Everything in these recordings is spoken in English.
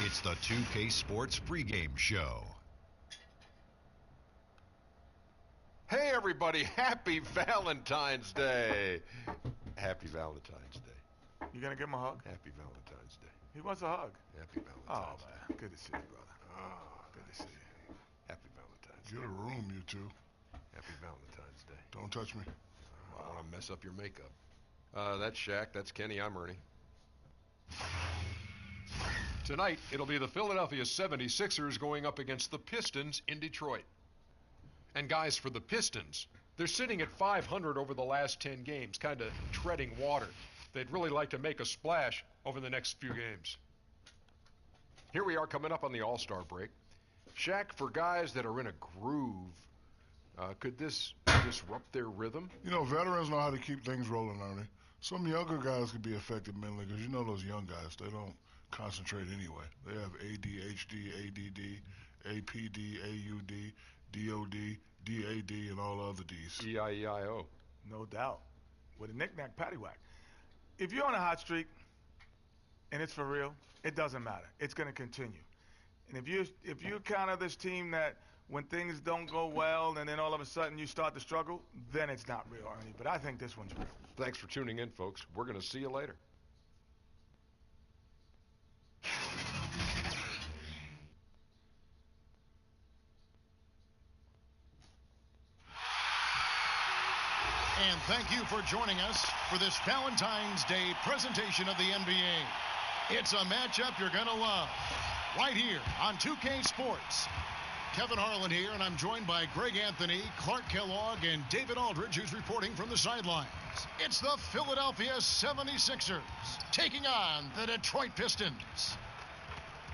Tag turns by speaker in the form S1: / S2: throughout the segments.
S1: It's the 2K Sports pregame show.
S2: Hey everybody, happy Valentine's Day. Happy Valentine's Day.
S3: You gonna give him a hug?
S2: Happy Valentine's Day.
S3: He wants a hug.
S2: Happy Valentine's
S3: Day. Man, good to see you, brother. Good to see you.
S2: Happy Valentine's Day.
S4: Get a room, you two.
S2: Happy Valentine's Day.
S4: Don't touch me.
S2: I don't want to mess up your makeup. That's Shaq, that's Kenny, I'm Ernie. Tonight, it'll be the Philadelphia 76ers going up against the Pistons in Detroit. And guys, for the Pistons, they're sitting at 500 over the last 10 games, kind of treading water. They'd really like to make a splash over the next few games. Here we are coming up on the All-Star break. Shaq, for guys that are in a groove, could this disrupt their rhythm?
S4: You know, veterans know how to keep things rolling, Ernie. Some younger guys could be affected mentally because you know those young guys, they don't concentrate anyway. They have ADHD, ADD, APD, AUD, DOD, DAD, and all other Ds.
S2: E-I-E-I-O.
S3: No doubt. With a knick-knack paddywhack. If you're on a hot streak and it's for real, it doesn't matter. It's going to continue. And if you're kind of this team that when things don't go well and then all of a sudden you start to struggle, then it's not real, Ernie. But I think this one's real.
S2: Thanks for tuning in, folks. We're going to see you later.
S5: And thank you for joining us for this Valentine's Day presentation of the NBA. It's a matchup you're going to love right here on 2K Sports. Kevin Harlan here, and I'm joined by Greg Anthony, Clark Kellogg, and David Aldridge, who's reporting from the sidelines. It's the Philadelphia 76ers taking on the Detroit Pistons.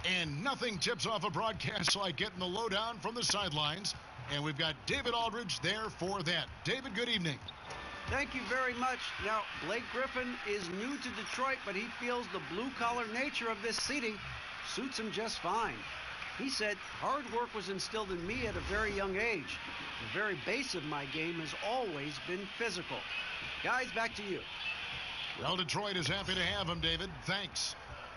S5: And nothing tips off a broadcast like getting the lowdown from the sidelines. And we've got David Aldridge there for that. David, good evening.
S6: Thank you very much. Now, Blake Griffin is new to Detroit, but he feels the blue-collar nature of this seating suits him just fine. He said, hard work was instilled in me at a very young age. The very base of my game has always been physical. Guys, back to you.
S5: Well, Detroit is happy to have him, David. Thanks.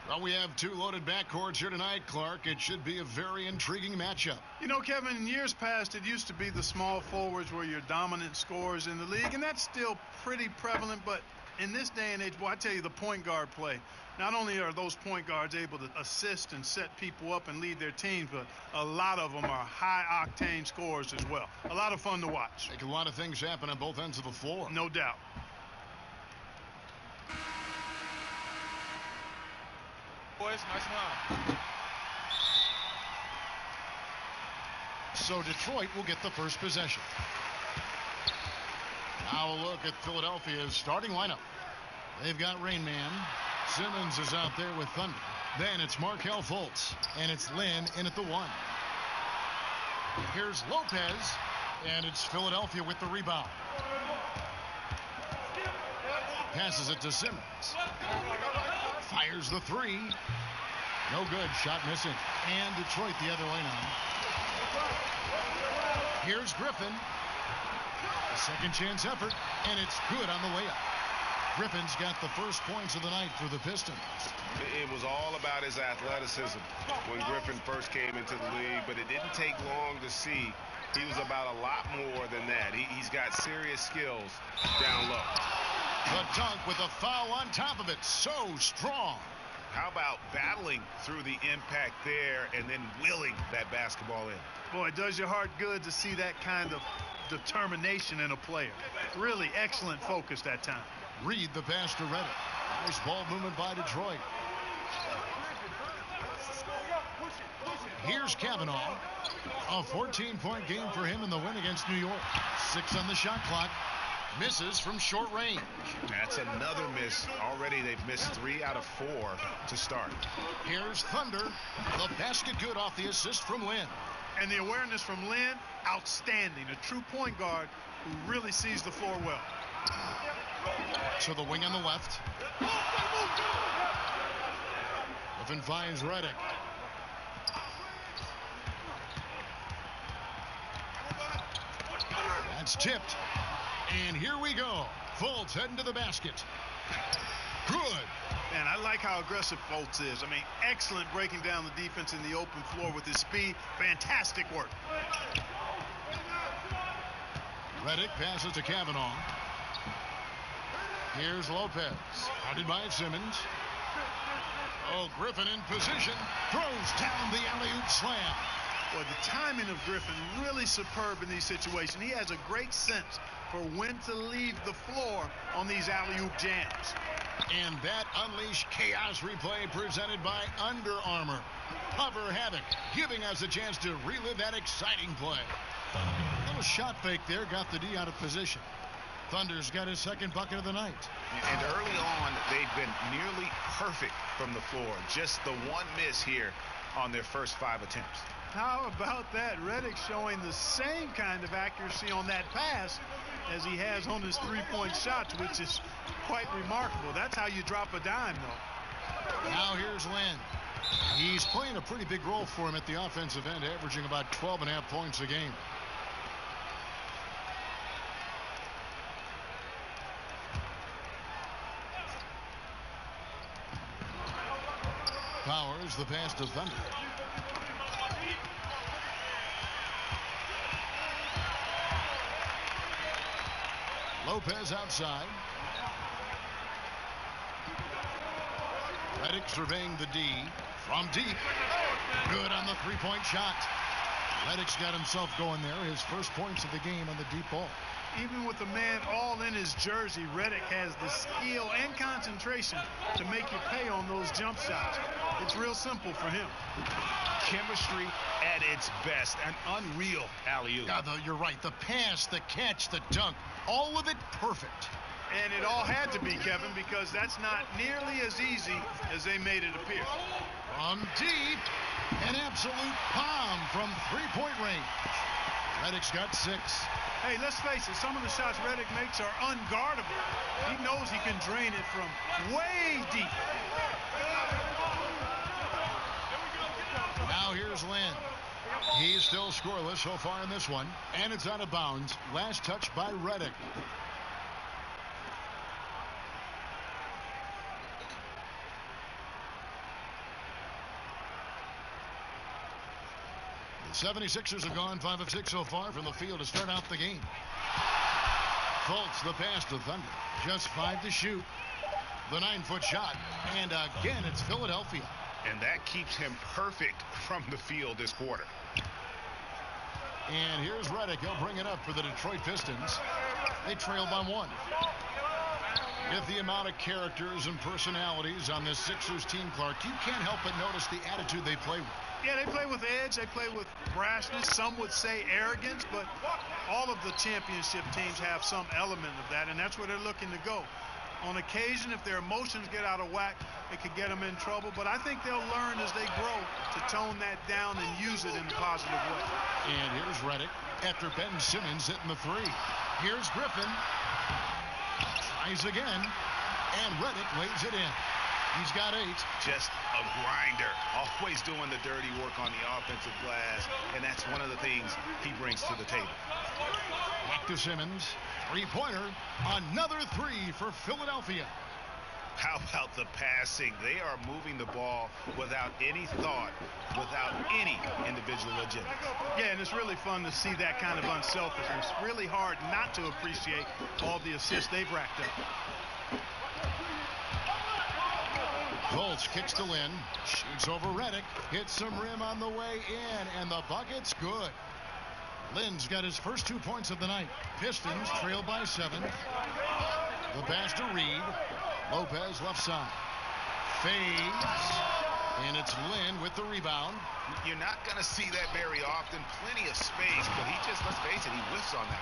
S5: Well, we have two loaded backcourts here tonight, Clark. It should be a very intriguing matchup.
S7: You know, Kevin, in years past, it used to be the small forwards were your dominant scorers in the league, and that's still pretty prevalent, but in this day and age, boy, I tell you, the point guard play, not only are those point guards able to assist and set people up and lead their teams, but a lot of them are high-octane scorers as well. A lot of fun to watch.
S5: Make a lot of things happen on both ends of the floor.
S7: No doubt.
S3: Boys, nice and high.
S5: So Detroit will get the first possession. Now a look at Philadelphia's starting lineup. They've got Rain Man. Simmons is out there with Thunder. Then it's Markelle Fultz. And it's Lynn in at the 1. Here's Lopez. And it's Philadelphia with the rebound. Passes it to Simmons. Fires the 3. No good. Shot missing. And Detroit the other way now. Here's Griffin. A second chance effort. And it's good on the layup. Griffin's got the first points of the night for the Pistons.
S8: It was all about his athleticism when Griffin first came into the league, but it didn't take long to see he was about a lot more than that. He's got serious skills down low.
S5: The dunk with a foul on top of it. So strong.
S8: How about battling through the impact there and then willing that basketball in?
S7: Boy, it does your heart good to see that kind of determination in a player. Really excellent focus that time.
S5: Reed the pass to Reddick. Nice ball movement by Detroit. Here's Kavanaugh. A 14-point game for him in the win against New York. 6 on the shot clock. Misses from short range.
S8: That's another miss. Already they've missed 3 out of 4 to start.
S5: Here's Thunder. The basket good off the assist from Lynn.
S7: And the awareness from Lynn, outstanding. A true point guard who really sees the floor well.
S5: To the wing on the left. Griffin finds Reddick. That's tipped. And here we go. Fultz heading to the basket. Good.
S7: Man, I like how aggressive Fultz is. I mean, excellent breaking down the defense in the open floor with his speed. Fantastic work.
S5: Redick passes to Kavanaugh. Here's Lopez. Guarded by Simmons. Oh, Griffin in position. Throws down the alley-oop slam.
S7: Boy, the timing of Griffin really superb in these situations. He has a great sense for when to leave the floor on these alley-oop jams.
S5: And that unleashed chaos replay presented by Under Armour. Cover Havoc, giving us a chance to relive that exciting play. Little shot fake there, got the D out of position. Thunder's got his second bucket of the night.
S8: And early on, they've been nearly perfect from the floor. Just the one miss here on their first 5 attempts.
S7: How about that? Redick showing the same kind of accuracy on that pass as he has on his three-point shots, which is quite remarkable. That's how you drop a dime, though.
S5: Now here's Lynn. He's playing a pretty big role for him at the offensive end, averaging about 12.5 points a game. Powers the pass to Thunder. Lopez outside. Redick surveying the D from deep. Good on the three-point shot. Redick's got himself going there. His first points of the game on the deep ball.
S7: Even with the man all in his jersey, Redick has the skill and concentration to make you pay on those jump shots. It's real simple for him.
S8: Chemistry at its best. An unreal alley-oop.
S5: Yeah, you're right. The pass, the catch, the dunk, all of it perfect.
S7: And it all had to be, Kevin, because that's not nearly as easy as they made it appear.
S5: From deep, an absolute bomb from three-point range. Redick's got 6.
S7: Hey, let's face it, some of the shots Redick makes are unguardable. He knows he can drain it from way deep.
S5: Now here's Lynn. He's still scoreless so far in this one, and it's out of bounds. Last touch by Redick. The 76ers have gone 5 of 6 so far from the field to start out the game. Fultz the pass to Thunder. Just 5 to shoot. The 9-foot shot. And again, it's Philadelphia.
S8: And that keeps him perfect from the field this quarter.
S5: And here's Redick. He'll bring it up for the Detroit Pistons. They trail by 1. With the amount of characters and personalities on this Sixers team, Clark, you can't help but notice the attitude they play with.
S7: Yeah, they play with edge. They play with brashness. Some would say arrogance, but all of the championship teams have some element of that, and that's where they're looking to go. On occasion, if their emotions get out of whack, it could get them in trouble, but I think they'll learn as they grow to tone that down and use it in a positive way.
S5: And here's Redick after Ben Simmons hitting the 3. Here's Griffin. Tries again, and Redick lays it in. He's got 8.
S8: Just a grinder, always doing the dirty work on the offensive glass, and that's one of the things he brings to the table.
S5: Back to Simmons. Three-pointer. Another 3 for Philadelphia.
S8: How about the passing? They are moving the ball without any thought, without any individual agenda.
S7: Yeah, and it's really fun to see that kind of unselfishness. Really hard not to appreciate all the assists they've racked up.
S5: Fultz kicks to Lynn, shoots over Redick, hits some rim on the way in, and the bucket's good. Lynn's got his first 2 points of the night. Pistons trail by 7. The pass to Reed. Lopez left side. Fades. And it's Lynn with the rebound.
S8: You're not going to see that very often. Plenty of space, but he just, let's face it, he whiffs on that.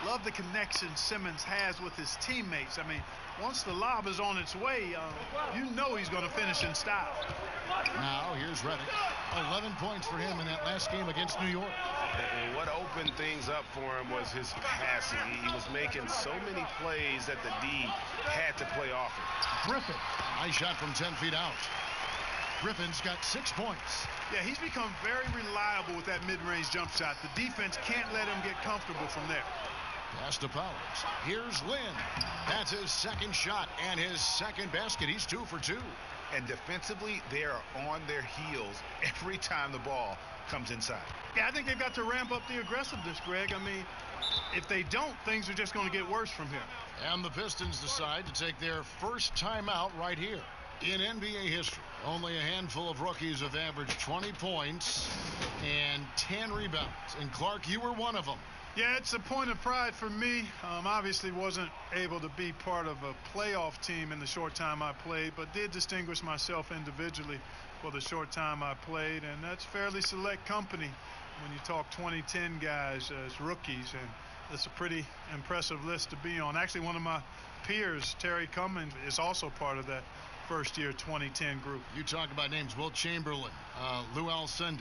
S7: Love the connection Simmons has with his teammates. I mean, once the lob is on its way, you know he's going to finish in style.
S5: Now here's Redick. 11 points for him in that last game against New York.
S8: And what opened things up for him was his passing. He was making so many plays that the D had to play off him.
S5: Griffin. Nice shot from 10 feet out. Griffin's got 6 points.
S7: Yeah, he's become very reliable with that mid-range jump shot. The defense can't let him get comfortable from there.
S5: Pass to Powers. Here's Lynn. That's his second shot and his second basket. He's 2 for 2.
S8: And defensively, they are on their heels every time the ball comes inside.
S7: Yeah, I think they've got to ramp up the aggressiveness, Greg. I mean, if they don't, things are just going to get worse from here.
S5: And the Pistons decide to take their first timeout right here. In NBA history, only a handful of rookies have averaged 20 points and 10 rebounds. And Clark, you were one of them.
S7: Yeah, it's a point of pride for me. Obviously wasn't able to be part of a playoff team in the short time I played, but did distinguish myself individually for the short time I played. And that's fairly select company when you talk 2010 guys as rookies. And it's a pretty impressive list to be on. Actually, one of my peers, Terry Cummings, is also part of that first-year 2010 group.
S5: You talk about names: Wilt Chamberlain, Lou Alcindor,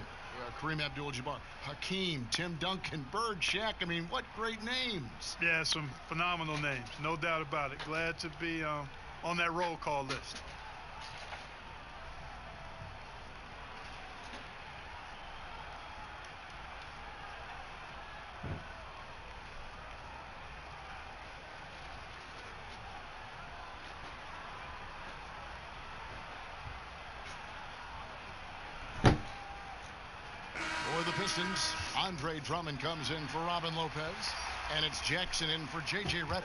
S5: Kareem Abdul-Jabbar, Hakeem, Tim Duncan, Bird, Shaq. I mean, what great names.
S7: Yeah, some phenomenal names, no doubt about it. Glad to be on that roll call list.
S5: For the Pistons, Andre Drummond comes in for Robin Lopez, and it's Jackson in for J.J. Redick.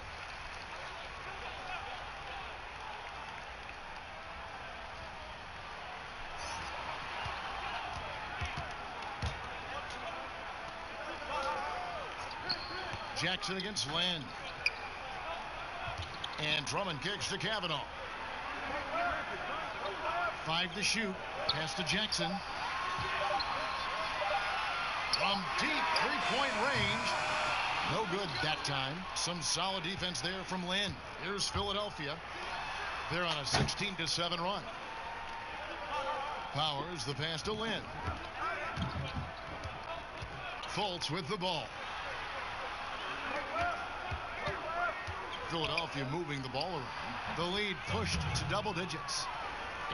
S5: Jackson against Lynn. And Drummond kicks to Kavanaugh. 5 to shoot. Pass to Jackson. From deep three-point range. No good that time. Some solid defense there from Lynn. Here's Philadelphia. They're on a 16-7 run. Powers the pass to Lynn. Fultz with the ball. Philadelphia moving the ball around. The lead pushed to double digits.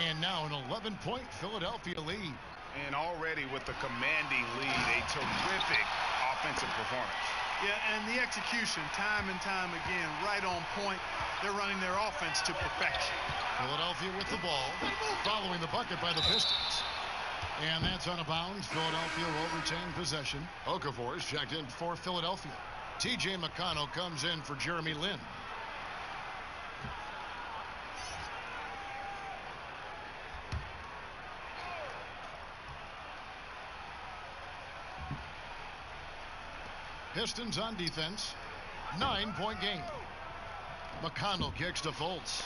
S5: And now an 11-point Philadelphia lead.
S8: And already with the commanding lead, a terrific offensive performance.
S7: Yeah, and the execution, time and time again, right on point. They're running their offense to perfection.
S5: Philadelphia with the ball, following the bucket by the Pistons. And that's out of bounds. Philadelphia will retain possession. Okafor is checked in for Philadelphia. T.J. McConnell comes in for Jeremy Lin. Pistons on defense. 9-point game. McConnell kicks to Fultz.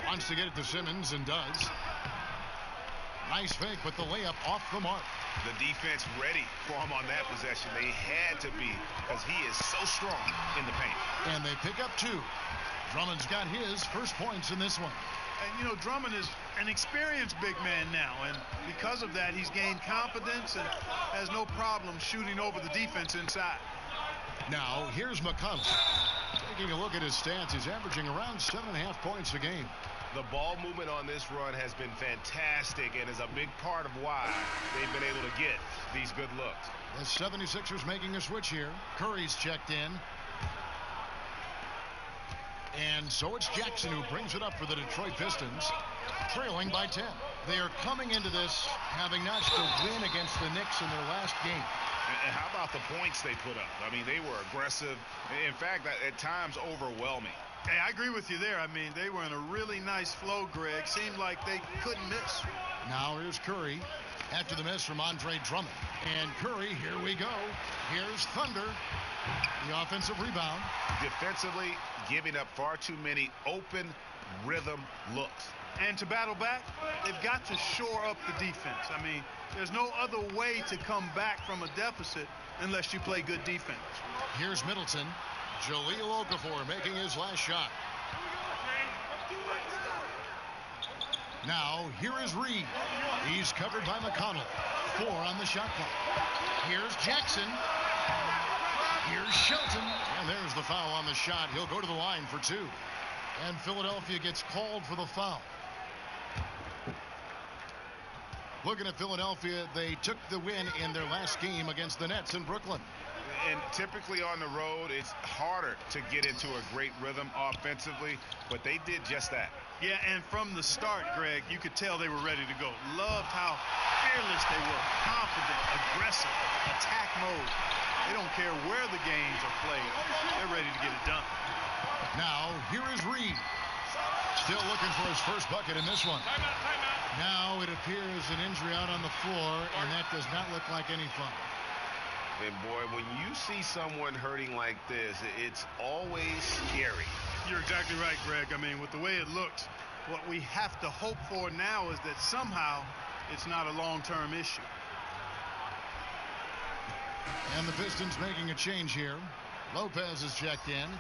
S5: Wants to get it to Simmons and does. Nice fake, but the layup off the mark.
S8: The defense ready for him on that possession. They had to be, because he is so strong in the paint.
S5: And they pick up 2. Drummond's got his first points in this one.
S7: And, you know, Drummond is an experienced big man now, and because of that, he's gained confidence and has no problem shooting over the defense inside.
S5: Now, here's McConnell. Taking a look at his stats, he's averaging around 7.5 points a game.
S8: The ball movement on this run has been fantastic and is a big part of why they've been able to get these good looks.
S5: The 76ers making a switch here. Curry's checked in. And so it's Jackson who brings it up for the Detroit Pistons, trailing by 10. They are coming into this having notched a win against the Knicks in their last game.
S8: And how about the points they put up? I mean, they were aggressive. In fact, at times overwhelming.
S7: Hey, I agree with you there. I mean, they were in a really nice flow, Greg. Seemed like they couldn't miss.
S5: Now here's Curry after the miss from Andre Drummond. And Curry, here we go. Here's Thunder. The offensive rebound.
S8: Defensively, giving up far too many open rhythm looks.
S7: And to battle back, they've got to shore up the defense. I mean, there's no other way to come back from a deficit unless you play good defense.
S5: Here's Middleton. Jahlil Okafor making his last shot. Now, here is Reed. He's covered by McConnell. 4 on the shot clock. Here's Jackson. Here's Shelton. And there's the foul on the shot. He'll go to the line for 2. And Philadelphia gets called for the foul. Looking at Philadelphia, they took the win in their last game against the Nets in Brooklyn.
S8: And typically on the road, it's harder to get into a great rhythm offensively, but they did just that.
S7: Yeah, and from the start, Greg, you could tell they were ready to go. Loved how fearless they were, confident, aggressive, attack mode. They don't care where the games are played. They're ready to get it done.
S5: Now, here is Reed. Still looking for his first bucket in this one. Now it appears an injury out on the floor, and that does not look like any fun.
S8: And boy, when you see someone hurting like this, it's always scary.
S7: You're exactly right, Greg. I mean, with the way it looks, what we have to hope for now is that somehow it's not a long-term issue.
S5: And the Pistons making a change here. Lopez is checked in.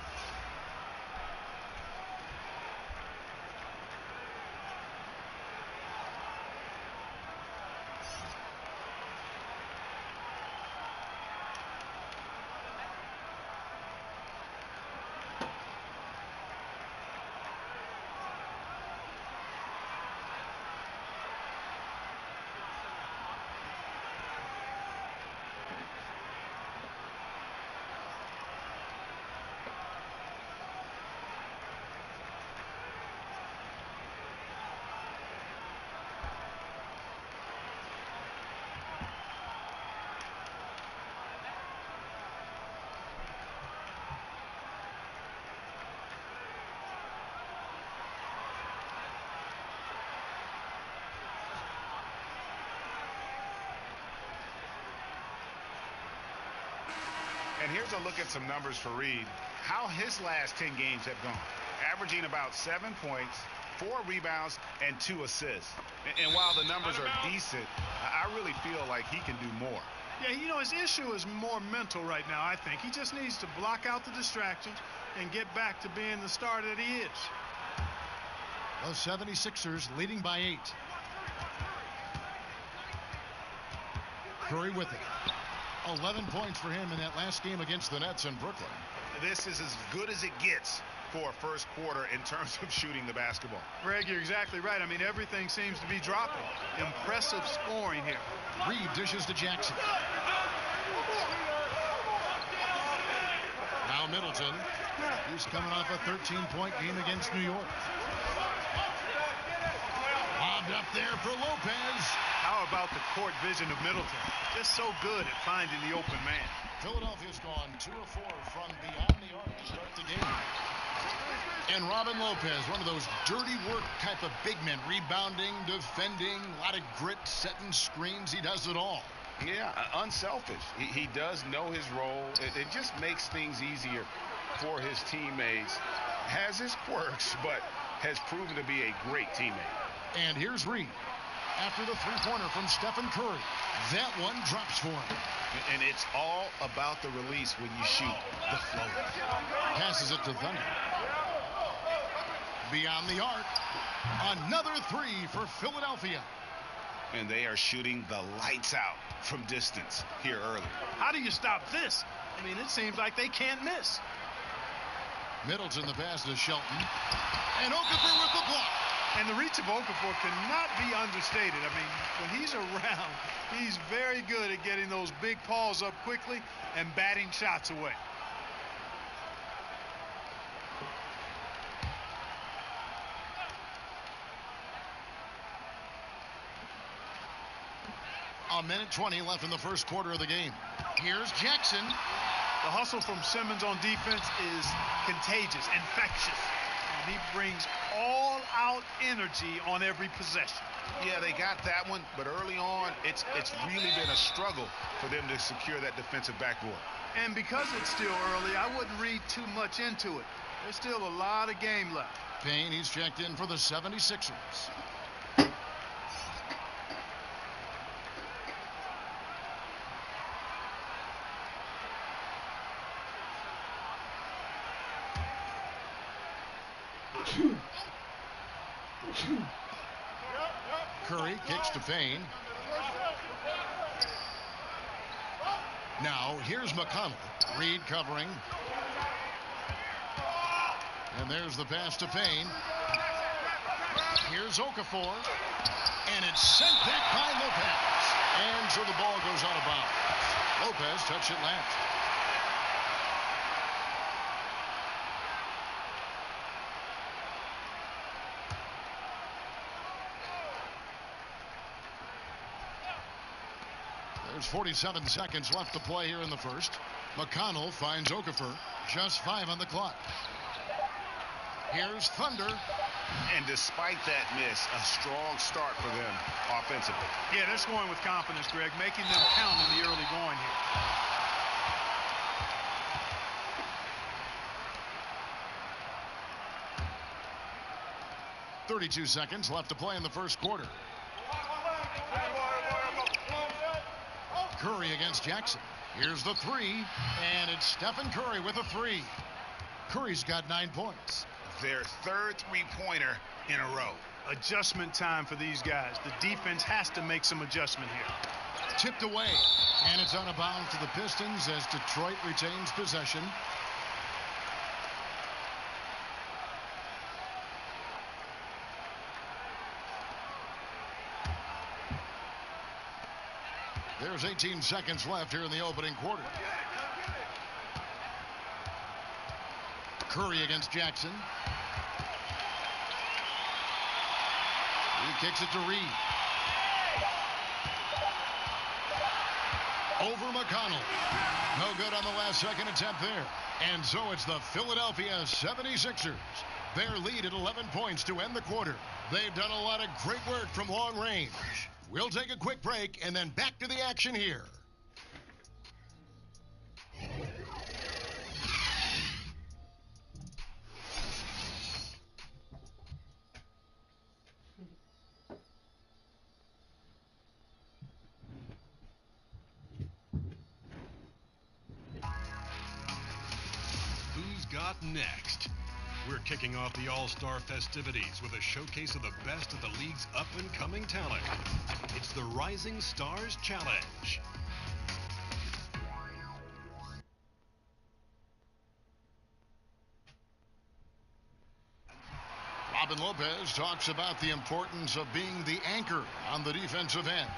S8: And here's a look at some numbers for Reed. How his last 10 games have gone. Averaging about 7 points, 4 rebounds, and 2 assists. And while the numbers are decent, I really feel like he can do more.
S7: Yeah, you know, his issue is more mental right now, I think. He just needs to block out the distractions and get back to being the star that he is.
S5: The 76ers leading by 8. Curry with it. 11 points for him in that last game against the Nets in Brooklyn.
S8: This is as good as it gets for a first quarter in terms of shooting the basketball.
S7: Greg, you're exactly right. I mean, everything seems to be dropping. Impressive scoring here.
S5: Reed dishes to Jackson. Now Middleton. He's coming off a 13-point game against New York. Lobbed up there for Lopez.
S7: How about the court vision of Middleton? Just so good at finding the open man.
S5: Philadelphia's gone 2 of 4 from beyond the arc to start the game. And Robin Lopez, one of those dirty work type of big men, rebounding, defending, a lot of grit, setting screens. He does it all.
S8: Yeah, unselfish. He does know his role. It just makes things easier for his teammates. Has his quirks, but has proven to be a great teammate.
S5: And here's Reed. After the three-pointer from Stephen Curry. That one drops for him.
S8: And it's all about the release when you shoot. The flow.
S5: Passes it to Thunder. Beyond the arc. Another 3 for Philadelphia.
S8: And they are shooting the lights out from distance here early.
S7: How do you stop this? I mean, it seems like they can't miss.
S5: Middleton, the pass to Shelton. And Okafor with the block.
S7: And the reach of Okafor cannot be understated. I mean, when he's around, he's very good at getting those big paws up quickly and batting shots away.
S5: A minute 20 left in the first quarter of the game. Here's Jackson.
S7: The hustle from Simmons on defense is contagious, infectious. And he brings all-out energy on every possession.
S8: Yeah, they got that one, but early on, it's really been a struggle for them to secure that defensive backboard.
S7: And because it's still early, I wouldn't read too much into it. There's still a lot of game left.
S5: Payne, he's checked in for the 76ers. Curry kicks to Payne. Now, here's McConnell. Reed covering. And there's the pass to Payne. Here's Okafor. And it's sent back by Lopez. And so the ball goes out of bounds. Lopez touched it left. There's 47 seconds left to play here in the first. McConnell finds Okafor. Just 5 on the clock. Here's Thunder.
S8: And despite that miss, a strong start for them offensively.
S7: Yeah, they're scoring with confidence, Greg, making them count in the early going here.
S5: .32 seconds left to play in the first quarter. Curry against Jackson. Here's the three, and it's Stephen Curry with a three. Curry's got 9 points.
S8: Their third three-pointer in a row.
S7: Adjustment time for these guys. The defense has to make some adjustment here.
S5: Tipped away, and it's out of bounds to the Pistons as Detroit retains possession. There's 18 seconds left here in the opening quarter. Curry against Jackson. He kicks it to Reed. Over McConnell. No good on the last second attempt there. And so it's the Philadelphia 76ers. Their lead at 11 points to end the quarter. They've done a lot of great work from long range. We'll take a quick break and then back to the action here.
S9: Who's got next? We're kicking off the All-Star festivities with a showcase of the best of the league's up-and-coming talent. It's the Rising Stars Challenge.
S5: Robin Lopez talks about the importance of being the anchor on the defensive end.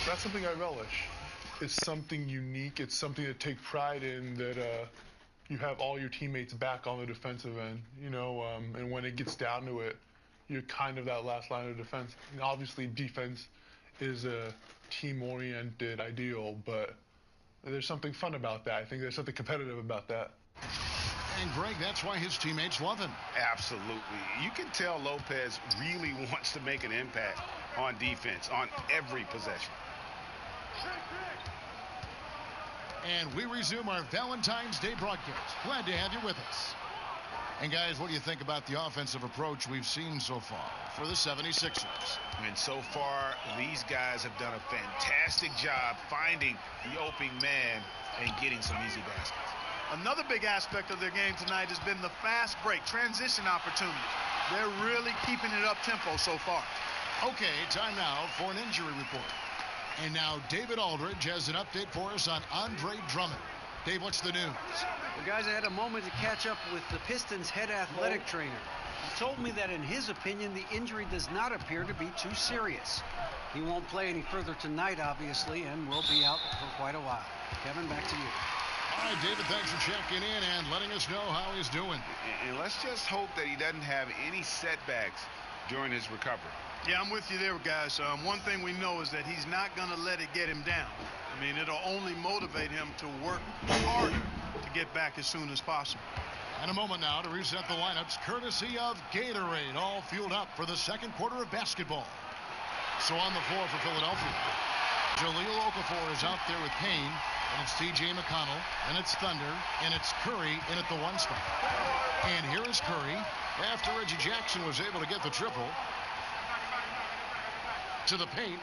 S10: That's something I relish. It's something unique. It's something to take pride in, that you have all your teammates back on the defensive end, and when it gets down to it, you're kind of that last line of defense. And obviously, defense is a team-oriented ideal, but there's something fun about that. I think there's something competitive about that.
S5: And, Greg, that's why his teammates love him.
S8: Absolutely. You can tell Lopez really wants to make an impact on defense, on every possession.
S5: And we resume our Valentine's Day broadcast. Glad to have you with us. And, guys, what do you think about the offensive approach we've seen so far for the 76ers?
S8: And so far, these guys have done a fantastic job finding the opening man and getting some easy baskets.
S7: Another big aspect of their game tonight has been the fast break, transition opportunities. They're really keeping it up-tempo so far.
S5: Okay, time now for an injury report. And now David Aldridge has an update for us on Andre Drummond. Dave, what's the news?
S6: Well, guys, I had a moment to catch up with the Pistons' head athletic trainer. He told me that in his opinion, the injury does not appear to be too serious. He won't play any further tonight, obviously, and will be out for quite a while. Kevin, back to you.
S5: All right, David, thanks for checking in and letting us know how he's doing.
S8: And let's just hope that he doesn't have any setbacks during his recovery.
S7: Yeah, I'm with you there, guys. One thing we know is that he's not going to let it get him down. I mean, it'll only motivate him to work harder to get back as soon as possible.
S5: And a moment now to reset the lineups, courtesy of Gatorade, all fueled up for the second quarter of basketball. So on the floor for Philadelphia, Jahlil Okafor is out there with Payne, and it's T.J. McConnell, and it's Thunder, and it's Curry in at the one spot. And here is Curry, after Reggie Jackson was able to get the triple, to the paint.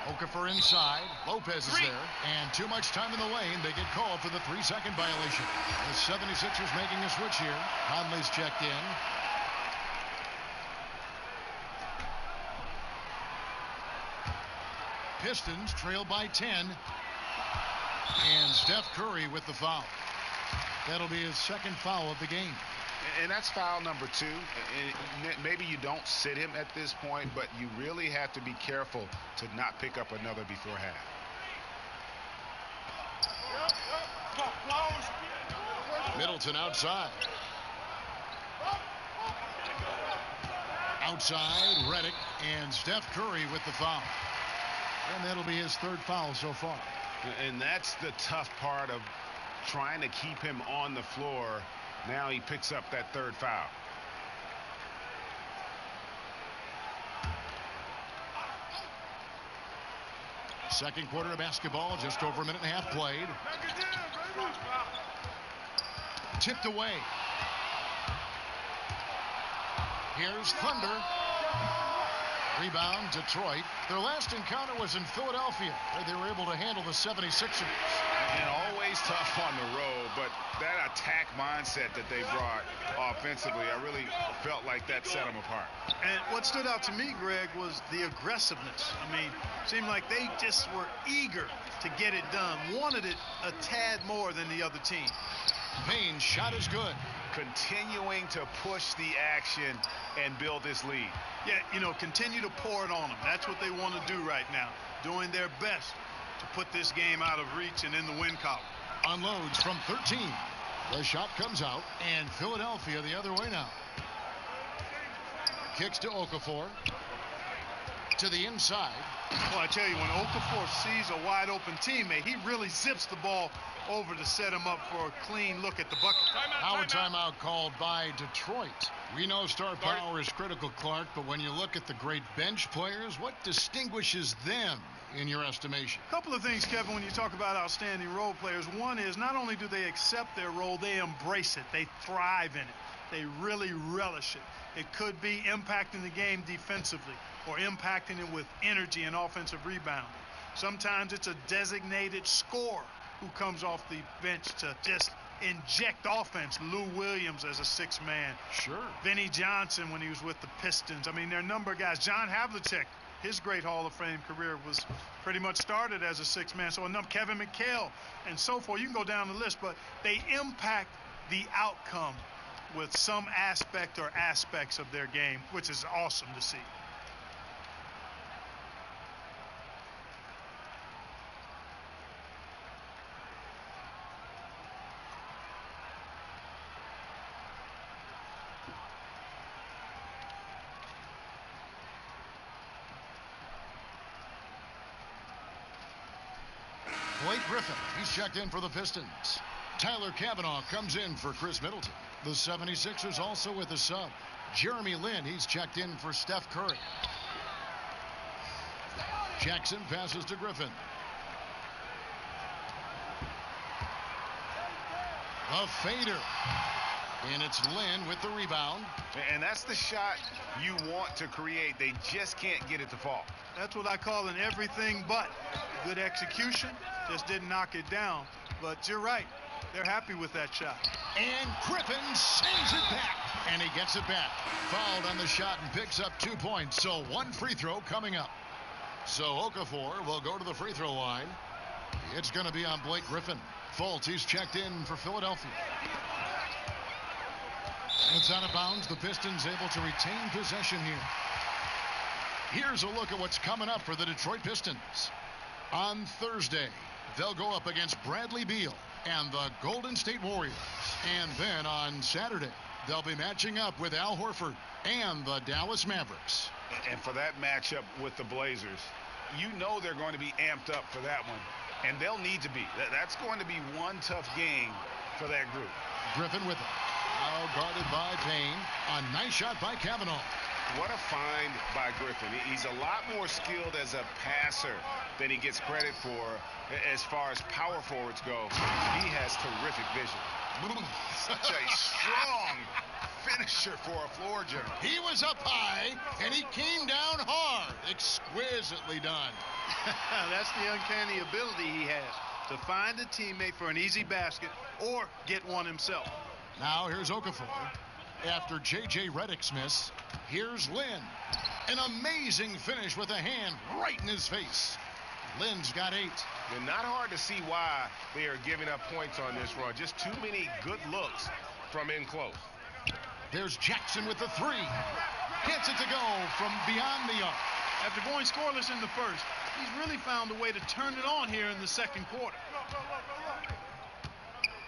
S5: Okafor inside. Lopez is there. And too much time in the lane. They get called for the 3-second violation. The 76ers making a switch here. Conley's checked in. Pistons trail by 10. And Steph Curry with the foul. That'll be his second foul of the game.
S8: And that's foul number 2. And maybe you don't sit him at this point, but you really have to be careful to not pick up another before half. Middleton outside.
S5: Outside, Redick and Steph Curry with the foul. And that'll be his third foul so far.
S8: And that's the tough part of trying to keep him on the floor. Now he picks up that third foul.
S5: Second quarter of basketball, just over a minute and a half played. Tipped away. Here's Thunder. Rebound, Detroit. Their last encounter was in Philadelphia, where they were able to handle the 76ers.
S8: And always tough on the road, but that attack mindset that they brought offensively, I really felt like that set them apart.
S7: And what stood out to me, Greg, was the aggressiveness. I mean, seemed like they just were eager to get it done, wanted it a tad more than the other team.
S5: Payne's shot is good.
S8: Continuing to push the action and build this lead.
S7: Yeah, you know, continue to pour it on them. That's what they want to do right now, doing their best to put this game out of reach and in the win column.
S5: Unloads from 13. The shot comes out, and Philadelphia the other way now. Kicks to Okafor. To the inside.
S7: Well, I tell you, when Okafor sees a wide-open teammate, he really zips the ball over to set him up for a clean look at the bucket.
S5: Our timeout called by Detroit. We know star power is critical, Clark, but when you look at the great bench players, what distinguishes them in your estimation?
S7: A couple of things, Kevin, when you talk about outstanding role players. One is not only do they accept their role, they embrace it. They thrive in it. They really relish it. It could be impacting the game defensively or impacting it with energy and offensive rebounding. Sometimes it's a designated scorer who comes off the bench to just inject offense. Lou Williams as a sixth man.
S5: Sure.
S7: Vinnie Johnson when he was with the Pistons. I mean, there are a number of guys. John Havlicek, his great Hall of Fame career was pretty much started as a sixth man. So Kevin McHale and so forth. You can go down the list, but they impact the outcome with some aspect or aspects of their game, which is awesome to see.
S5: Blake Griffin, he's checked in for the Pistons. Tyler Cavanaugh comes in for Chris Middleton. The 76ers also with a sub. Jeremy Lin, he's checked in for Steph Curry. Jackson passes to Griffin. A fader. And it's Lin with the rebound.
S8: And that's the shot you want to create. They just can't get it to fall.
S7: That's what I call an everything but. Good execution, just didn't knock it down. But you're right, they're happy with that shot.
S5: And Griffin sends it back. And he gets it back. Fouled on the shot and picks up 2 points. So one free throw coming up. So Okafor will go to the free throw line. It's going to be on Blake Griffin. Fultz, he's checked in for Philadelphia. It's out of bounds. The Pistons able to retain possession here. Here's a look at what's coming up for the Detroit Pistons. On Thursday, they'll go up against Bradley Beal and the Golden State Warriors. And then on Saturday, they'll be matching up with Al Horford and the Dallas Mavericks.
S8: And for that matchup with the Blazers, you know they're going to be amped up for that one. And they'll need to be. That's going to be one tough game for that group.
S5: Griffin with it. Now guarded by Payne. A nice shot by Cavanaugh.
S8: What a find by Griffin. He's a lot more skilled as a passer than he gets credit for as far as power forwards go. He has terrific vision. Such a strong finisher for a floor general.
S5: He was up high, and he came down hard. Exquisitely done.
S7: That's the uncanny ability he has to find a teammate for an easy basket or get one himself.
S5: Now here's Okafor. After J.J. Redick's miss, here's Lin. An amazing finish with a hand right in his face. Lin's got 8.
S8: And not hard to see why they are giving up points on this run. Just too many good looks from in close.
S5: There's Jackson with the 3. Gets it to go from beyond the arc.
S7: After going scoreless in the first, he's really found a way to turn it on here in the second quarter.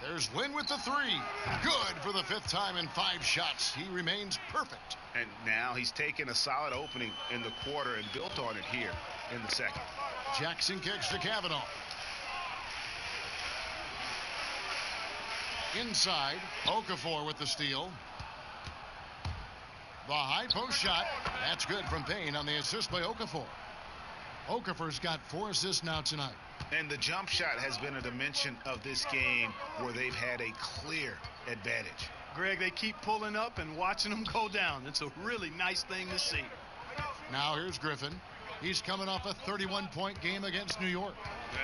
S5: There's Lynn with the three. Good for the 5th time in 5 shots. He remains perfect.
S8: And now he's taken a solid opening in the quarter and built on it here in the second.
S5: Jackson kicks to Kavanaugh. Inside, Okafor with the steal. The high post shot. That's good from Payne on the assist by Okafor. Okafor's got 4 assists now tonight.
S8: And the jump shot has been a dimension of this game where they've had a clear advantage.
S7: Greg, they keep pulling up and watching them go down. It's a really nice thing to see.
S5: Now here's Griffin. He's coming off a 31-point game against New York.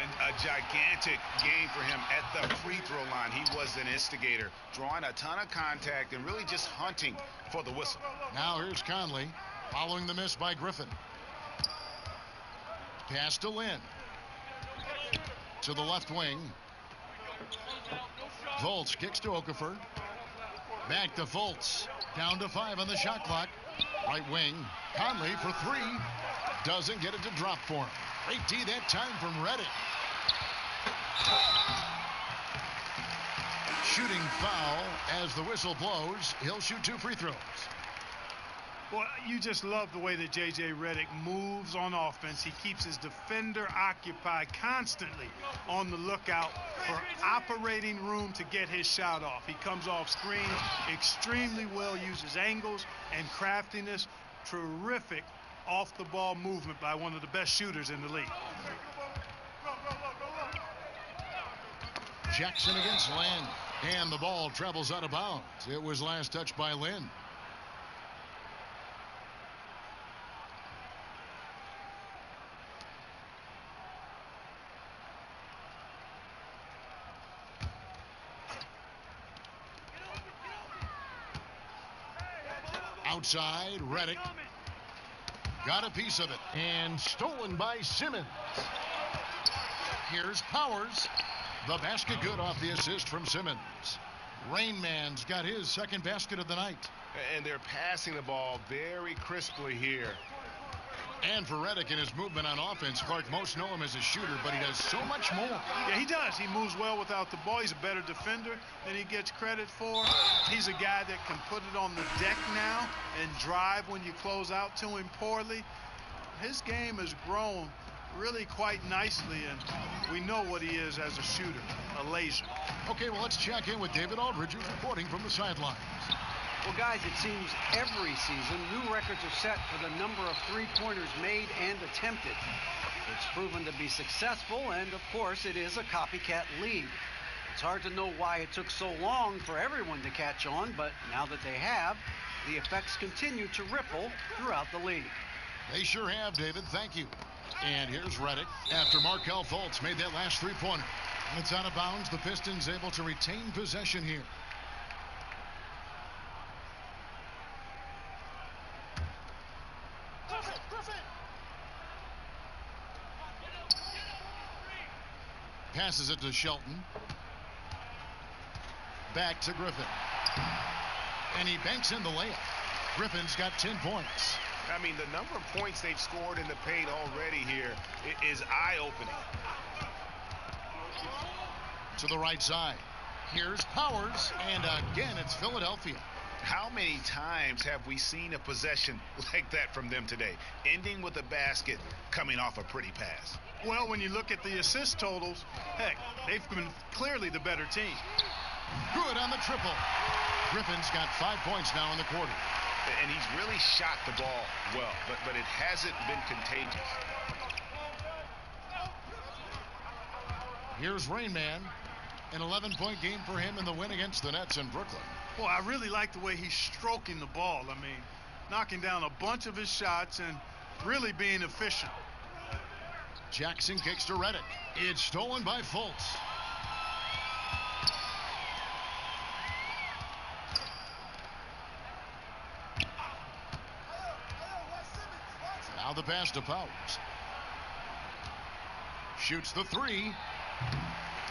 S8: And a gigantic game for him at the free throw line. He was an instigator, drawing a ton of contact and really just hunting for the whistle.
S5: Now here's Conley, following the miss by Griffin. Pass to Lynn. To the left wing. Fultz kicks to Okafor. Back to Fultz. Down to 5 on the shot clock. Right wing. Conley for 3. Doesn't get it to drop for him. Great D that time from Redick. Shooting foul as the whistle blows. He'll shoot 2 free throws.
S7: Well, you just love the way that J.J. Redick moves on offense. He keeps his defender occupied, constantly on the lookout for operating room to get his shot off. He comes off screen extremely well, uses angles and craftiness. Terrific off-the-ball movement by one of the best shooters in the league.
S5: Jackson against Lynn. And the ball travels out of bounds. It was last touched by Lynn. Outside, Redick. Got a piece of it. And stolen by Simmons. Here's Powers. The basket good off the assist from Simmons. Rain Man's got his second basket of the night.
S8: And they're passing the ball very crisply here.
S5: And for Redick in his movement on offense, Clark, most know him as a shooter, but he does so much more.
S7: Yeah, he does. He moves well without the ball. He's a better defender than he gets credit for. He's a guy that can put it on the deck now and drive when you close out to him poorly. His game has grown really quite nicely, and we know what he is as a shooter, a laser.
S5: Okay, well, let's check in with David Aldridge, who's reporting from the sidelines.
S6: Well, guys, it seems every season new records are set for the number of three-pointers made and attempted. It's proven to be successful, and of course, it is a copycat league. It's hard to know why it took so long for everyone to catch on, but now that they have, the effects continue to ripple throughout the league.
S5: They sure have, David. Thank you. And here's Redick after Markelle Fultz made that last three-pointer. It's out of bounds. The Pistons able to retain possession here. Passes it to Shelton. Back to Griffin. And he banks in the layup. Griffin's got 10 points.
S8: I mean, the number of points they've scored in the paint already here is eye-opening.
S5: To the right side. Here's Powers. And again, it's Philadelphia.
S8: How many times have we seen a possession like that from them today? Ending with a basket, coming off a pretty pass.
S7: Well, when you look at the assist totals, heck, they've been clearly the better team.
S5: Good on the triple. Griffin's got 5 points now in the quarter.
S8: And he's really shot the ball well, but it hasn't been contagious.
S5: Here's Rain Man. An 11-point game for him in the win against the Nets in Brooklyn.
S7: Well, I really like the way he's stroking the ball. I mean, knocking down a bunch of his shots and really being efficient.
S5: Jackson kicks to Redick. It's stolen by Fultz. Now the pass to Powers. Shoots the three.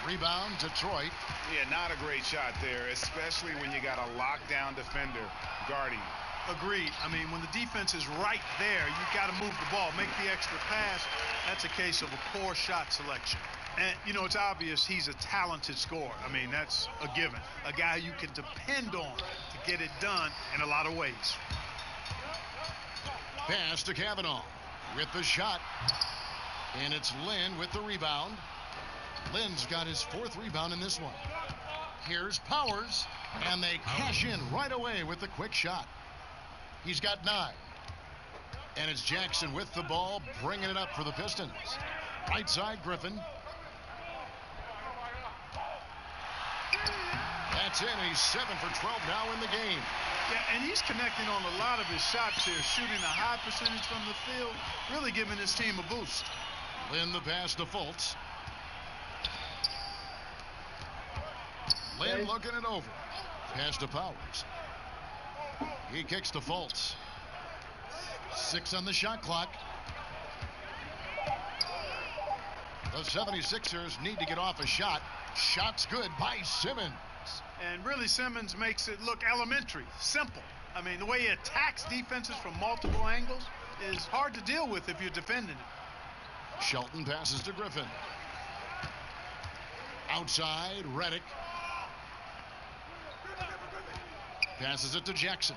S5: Rebound, Detroit.
S8: Yeah, not a great shot there, especially when you got a lockdown defender guarding.
S7: Agreed. I mean, when the defense is right there, you got to move the ball, make the extra pass. That's a case of a poor shot selection. And, you know, it's obvious he's a talented scorer. I mean, that's a given. A guy you can depend on to get it done in a lot of ways.
S5: Pass to Kavanaugh with the shot. And it's Lynn with the rebound. Lynn's got his 4th rebound in this one. Here's Powers. And they cash in right away with the quick shot. He's got 9. And it's Jackson with the ball, bringing it up for the Pistons. Right side, Griffin. That's in. He's 7 for 12 now in the game.
S7: Yeah, and he's connecting on a lot of his shots here, shooting a high percentage from the field, really giving his team a boost.
S5: Lynn the pass to Fultz. Lynn looking it over. Pass to Powers. He kicks to Fultz. 6 on the shot clock. The 76ers need to get off a shot. Shot's good by Simmons.
S7: And really, Simmons makes it look elementary, simple. I mean, the way he attacks defenses from multiple angles is hard to deal with if you're defending it.
S5: Shelton passes to Griffin. Outside, Redick. Passes it to Jackson.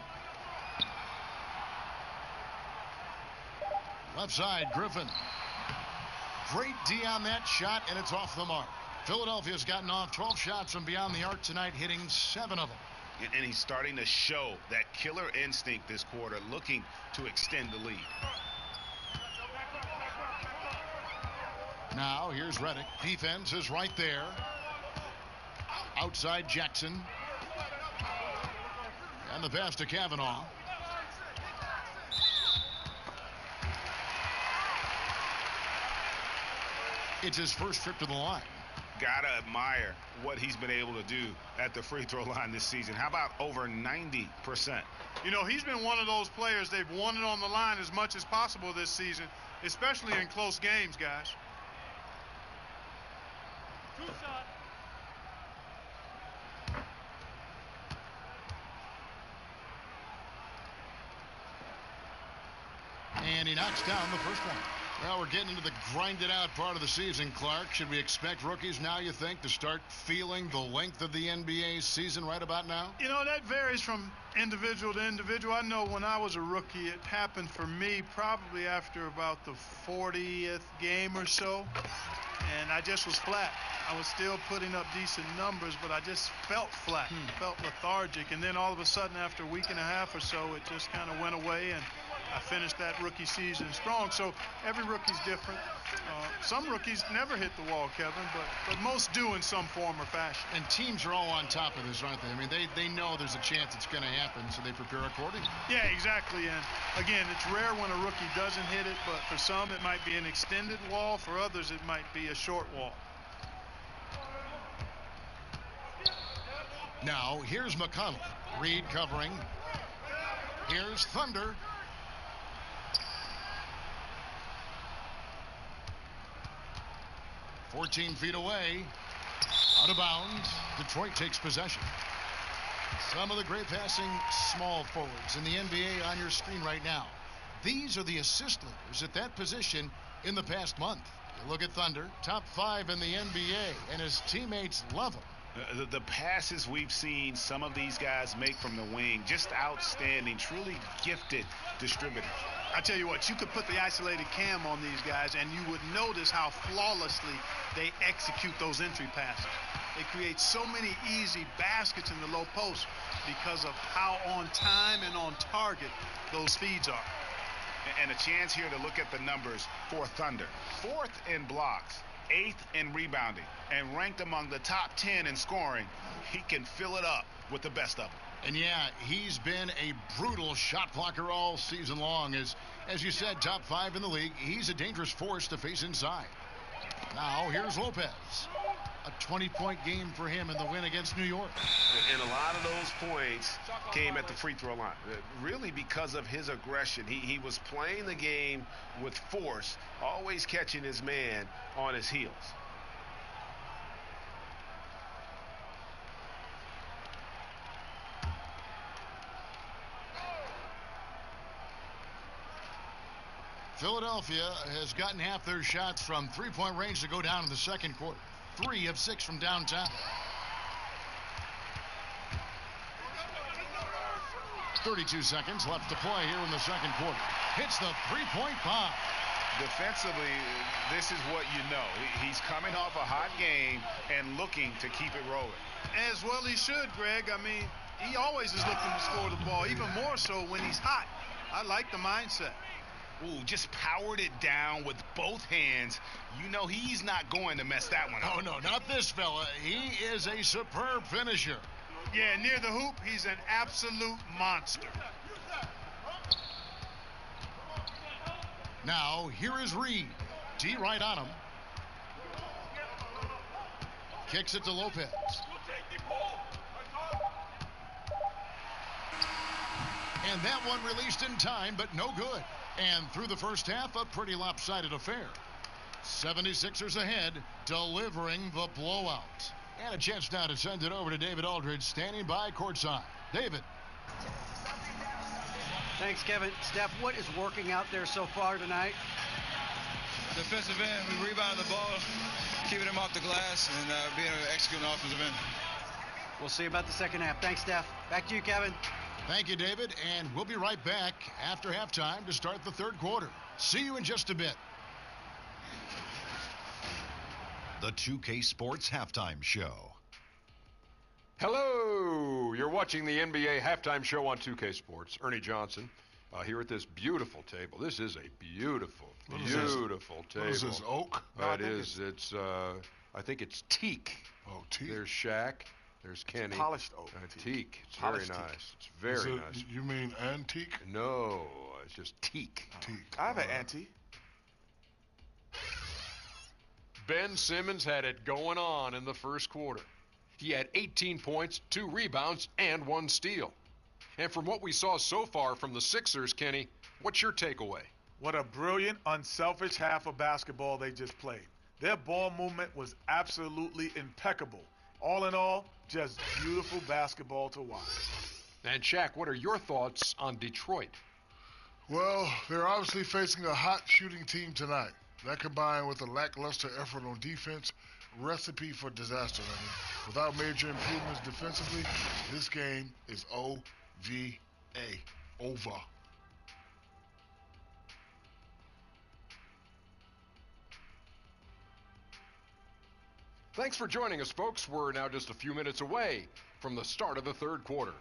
S5: Left side, Griffin. Great D on that shot, and it's off the mark. Philadelphia's gotten off 12 shots from beyond the arc tonight, hitting 7 of them.
S8: And he's starting to show that killer instinct this quarter, looking to extend the lead.
S5: Now, here's Redick. Defense is right there. Outside, Jackson. And the pass to Kavanaugh. It's his first trip to the line.
S8: Gotta admire what he's been able to do at the free throw line this season. How about over 90%?
S7: You know, he's been one of those players, they've won it on the line as much as possible this season, especially in close games, guys.
S5: And he knocks down the first one. Well, we're getting into the grinded out part of the season, Clark. Should we expect rookies now, you think, to start feeling the length of the NBA season right about now?
S7: You know, that varies from individual to individual. I know when I was a rookie, it happened for me probably after about the 40th game or so. And I just was flat. I was still putting up decent numbers, but I just felt flat, felt lethargic. And then all of a sudden, after a week and a half or so, it just kind of went away, and I finished that rookie season strong. So every rookie's different. Some rookies never hit the wall, Kevin, but most do in some form or fashion.
S5: And teams are all on top of this, aren't they? I mean, they know there's a chance it's going to happen, so they prepare accordingly.
S7: Yeah, exactly. And again, it's rare when a rookie doesn't hit it, but for some it might be an extended wall. For others, it might be a short wall.
S5: Now, here's McConnell. Reed covering. Here's Thunder. "14 feet away. Out of bounds. Detroit takes possession." Some of the great passing small forwards in the NBA on your screen right now. These are the assist leaders at that position in the past month. You look at Thunder, top 5 in the NBA, and his teammates love him.
S8: The passes we've seen some of these guys make from the wing, just outstanding, truly gifted distributors.
S7: I tell you what, you could put the isolated cam on these guys and you would notice how flawlessly they execute those entry passes. They create so many easy baskets in the low post because of how on time and on target those feeds are.
S8: And a chance here to look at the numbers for Thunder. 4th in blocks, 8th in rebounding, and ranked among the top 10 in scoring. He can fill it up with the best of them.
S5: And yeah, he's been a brutal shot blocker all season long. As you said, top 5 in the league. He's a dangerous force to face inside. Now here's Lopez. A 20-point game for him in the win against New York.
S8: And a lot of those points came at the free throw line, really because of his aggression. He was playing the game with force, always catching his man on his heels.
S5: Philadelphia has gotten half their shots from three-point range to go down in the second quarter. 3 of 6 from downtown. 32 seconds left to play here in the second quarter. Hits the three-point bomb.
S8: Defensively, this is what you know. He's coming off a hot game and looking to keep it rolling.
S7: As well he should, Greg. I mean, he always is looking to score the ball, even more so when he's hot. I like the mindset.
S8: Ooh, just powered it down with both hands. You know he's not going to mess that one up.
S5: Oh, no, not this fella. He is a superb finisher.
S7: Yeah, near the hoop, he's an absolute monster.
S5: Now, here is Reed. D right on him. Kicks it to Lopez. And that one released in time, but no good. And through the first half, a pretty lopsided affair. 76ers ahead, delivering the blowout. And a chance now to send it over to David Aldridge, standing by courtside. David.
S6: Thanks, Kevin. Steph, what is working out there so far tonight?
S11: Defensive end, we rebounding the ball, keeping them off the glass, and being able to execute an offensive end.
S6: We'll see about the second half. Thanks, Steph. Back to you, Kevin.
S5: Thank you, David, and we'll be right back after halftime to start the third quarter. See you in just a bit.
S1: The 2K Sports Halftime Show.
S2: Hello! You're watching the NBA Halftime Show on 2K Sports. Ernie Johnson here at this beautiful table. This is a beautiful table.
S4: What is this, oak?
S2: It is. It's, I think it's teak.
S4: Oh, teak.
S2: There's Shaq. There's Kenny.
S3: Polished oak.
S2: Teak. It's
S3: Polished
S2: very
S3: teak.
S2: nice. It's very nice.
S4: You mean antique?
S2: No, it's just teak.
S4: Teak.
S3: I have an ante.
S2: Ben Simmons had it going on in the first quarter. He had 18 points, 2 rebounds, and 1 steal. And from what we saw so far from the Sixers, Kenny, what's your takeaway?
S3: What a brilliant, unselfish half of basketball they just played. Their ball movement was absolutely impeccable. All in all, just beautiful basketball to watch.
S2: And Shaq, what are your thoughts on Detroit?
S4: Well, they're obviously facing a hot shooting team tonight. That combined with a lackluster effort on defense, recipe for disaster. I mean, without major improvements defensively, this game is O-V-A. Over.
S2: Thanks for joining us, folks. We're now just a few minutes away from the start of the third quarter.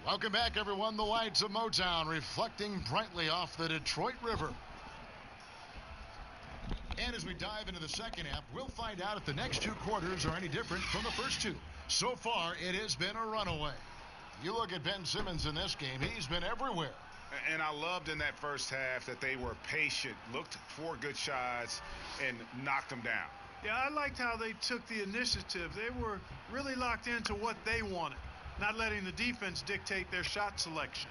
S5: Welcome back, everyone. The lights of Motown reflecting brightly off the Detroit River. And as we dive into the second half, we'll find out if the next 2 quarters are any different from the first 2. So far, it has been a runaway. You look at Ben Simmons in this game, he's been everywhere.
S8: And I loved in that first half that they were patient, looked for good shots, and knocked them down.
S7: Yeah, I liked how they took the initiative. They were really locked into what they wanted, not letting the defense dictate their shot selection.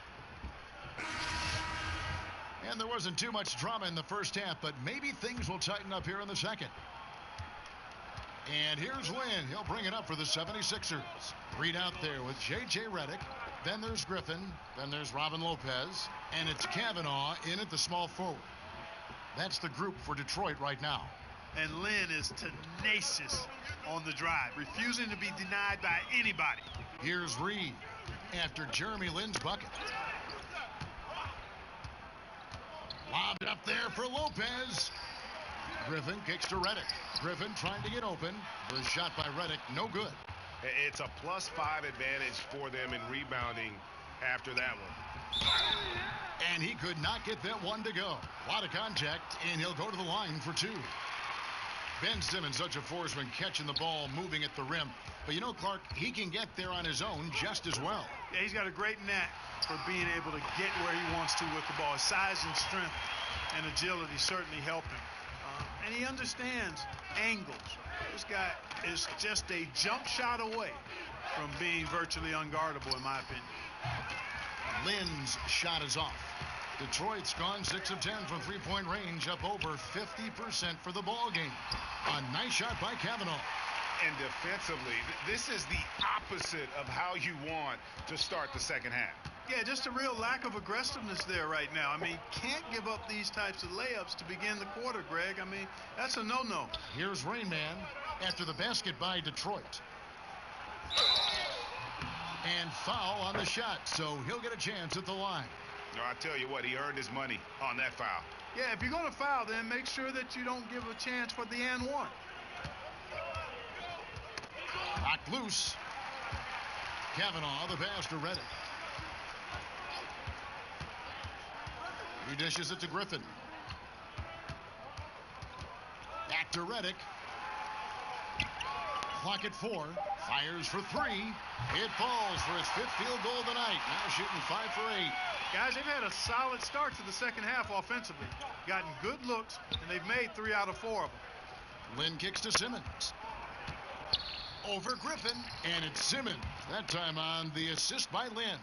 S5: And there wasn't too much drama in the first half, but maybe things will tighten up here in the second. And here's Lynn. He'll bring it up for the 76ers. Reed out there with J.J. Redick. Then there's Griffin. Then there's Robin Lopez. And it's Kavanaugh in at the small forward. That's the group for Detroit right now.
S7: And Lynn is tenacious on the drive, refusing to be denied by anybody.
S5: Here's Reed after Jeremy Lin's bucket. Lobbed up there for Lopez. Griffin kicks to Redick. Griffin trying to get open. The shot by Redick, no good.
S8: It's a +5 advantage for them in rebounding after that one.
S5: And he could not get that one to go. A lot of contact, and he'll go to the line for 2. Ben Simmons, such a force when catching the ball, moving at the rim. But you know, Clark, he can get there on his own just as well.
S7: Yeah, he's got a great knack for being able to get where he wants to with the ball. His size and strength and agility certainly help him. And he understands angles. This guy is just a jump shot away from being virtually unguardable, in my opinion.
S5: Lynn's shot is off. Detroit's gone 6 of 10 from three-point range, up over 50% for the ball game. A nice shot by Kavanaugh.
S8: And defensively, this is the opposite of how you want to start the second half.
S7: Yeah, just a real lack of aggressiveness there right now. I mean, can't give up these types of layups to begin the quarter, Greg. I mean, that's a no-no.
S5: Here's Rain Man after the basket by Detroit. And foul on the shot, so he'll get a chance at the line.
S8: No, I tell you what, he earned his money on that foul.
S7: Yeah, if you're going to foul, then make sure that you don't give a chance for the and one.
S5: Knocked loose. Kavanaugh, the pass to Reddick. He dishes it to Griffin. Back to Reddick. Clock at 4. Fires for 3. It falls for his 5th field goal of the night. Now shooting 5 for 8.
S7: Guys, they've had a solid start to the second half offensively. Gotten good looks, and they've made 3 out of 4 of them.
S5: Lynn kicks to Simmons. Over Griffin, and it's Simmons. That time on the assist by Lynn.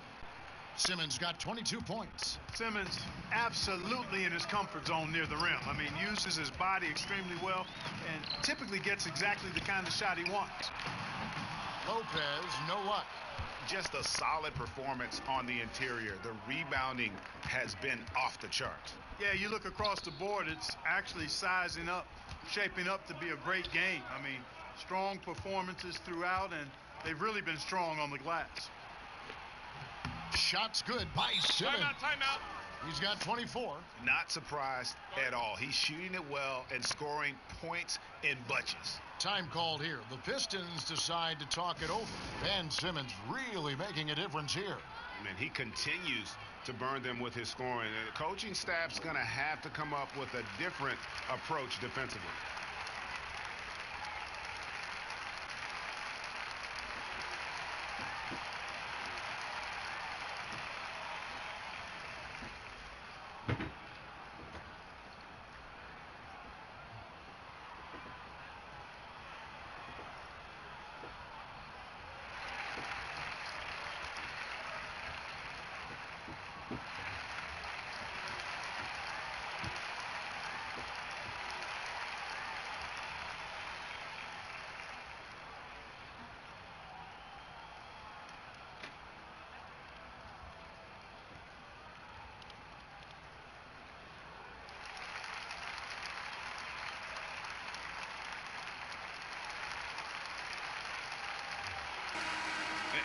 S5: Simmons got 22 points.
S7: Simmons absolutely in his comfort zone near the rim. I mean, uses his body extremely well and typically gets exactly the kind of shot he wants.
S5: Lopez, no luck.
S8: Just a solid performance on the interior. The rebounding has been off the charts.
S7: Yeah, you look across the board, it's actually sizing up, shaping up to be a great game. I mean, strong performances throughout, and they've really been strong on the glass.
S5: Shot's good by Simmons.
S7: Timeout.
S5: He's got 24.
S8: Not surprised at all. He's shooting it well and scoring points in bunches.
S5: Time called here. The Pistons decide to talk it over. Ben Simmons really making a difference here.
S8: And he continues to burn them with his scoring. And the coaching staff's going to have to come up with a different approach defensively.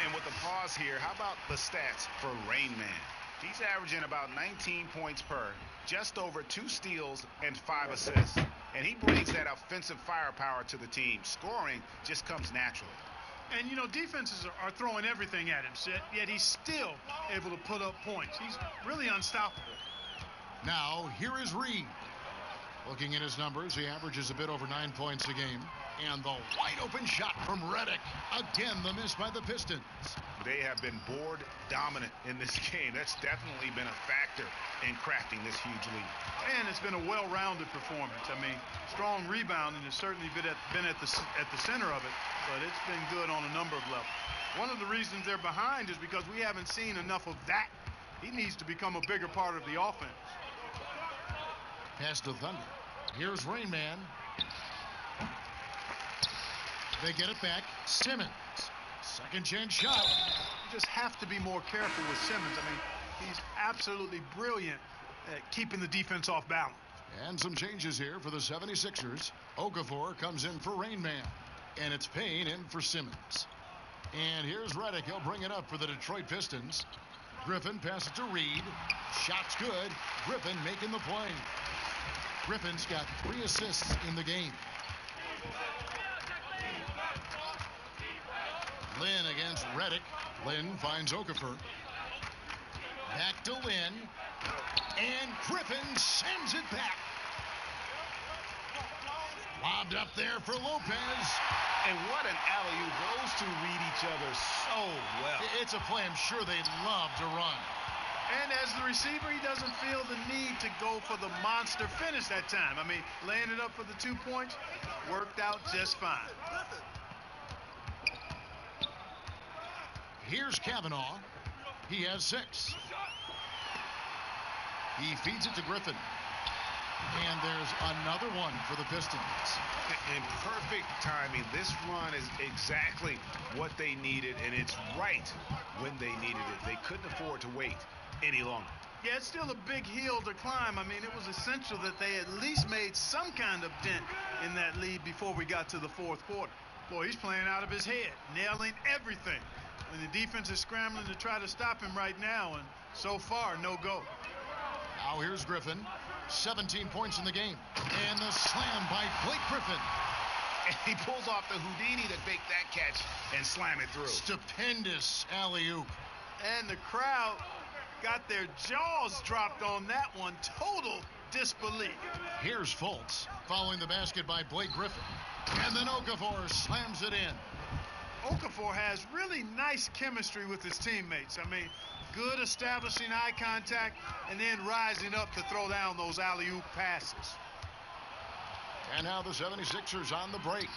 S8: And with the pause here, how about the stats for Rain Man? He's averaging about 19 points per, just over 2 steals and 5 assists. And he brings that offensive firepower to the team. Scoring just comes naturally.
S7: And, you know, defenses are throwing everything at him, yet he's still able to put up points. He's really unstoppable.
S5: Now, here is Reed. Looking at his numbers, he averages a bit over 9 points a game. And the wide-open shot from Reddick. Again, the miss by the Pistons.
S8: They have been board dominant in this game. That's definitely been a factor in crafting this huge lead.
S7: And it's been a well-rounded performance. I mean, strong rebounding has certainly been at the center of it, but it's been good on a number of levels. One of the reasons they're behind is because we haven't seen enough of that. He needs to become a bigger part of the offense.
S5: Pass to Thunder. Here's Rain Man. They get it back. Simmons. Second chance shot.
S7: You just have to be more careful with Simmons. I mean, he's absolutely brilliant at keeping the defense off balance.
S5: And some changes here for the 76ers. Okafor comes in for Rain Man. And it's Payne in for Simmons. And here's Reddick. He'll bring it up for the Detroit Pistons. Griffin passes to Reed. Shot's good. Griffin making the play. Griffin's got 3 assists in the game. Lynn against Reddick. Lynn finds Okafor. Back to Lynn. And Griffin sends it back. Lobbed up there for Lopez.
S8: And what an alley-oop. Those two read each other so well.
S5: It's a play I'm sure they'd love to run.
S7: And as the receiver, he doesn't feel the need to go for the monster finish that time. I mean, laying it up for the 2 points worked out just fine.
S5: Here's Kavanaugh. He has 6. He feeds it to Griffin. And there's another one for the Pistons.
S8: And perfect timing. This run is exactly what they needed, and it's right when they needed it. They couldn't afford to wait any longer.
S7: Yeah, it's still a big hill to climb. I mean, it was essential that they at least made some kind of dent in that lead before we got to the fourth quarter. Boy, he's playing out of his head, nailing everything. And the defense is scrambling to try to stop him right now, and so far, no go.
S5: Now here's Griffin. 17 points in the game. And the slam by Blake Griffin.
S8: And he pulls off the Houdini to bake that catch and slam it through.
S5: Stupendous alley-oop.
S7: And the crowd got their jaws dropped on that one. Total disbelief.
S5: Here's Fultz following the basket by Blake Griffin. And then Okafor slams it in.
S7: Okafor has really nice chemistry with his teammates. I mean, good establishing eye contact and then rising up to throw down those alley-oop passes.
S5: And now the 76ers on the break.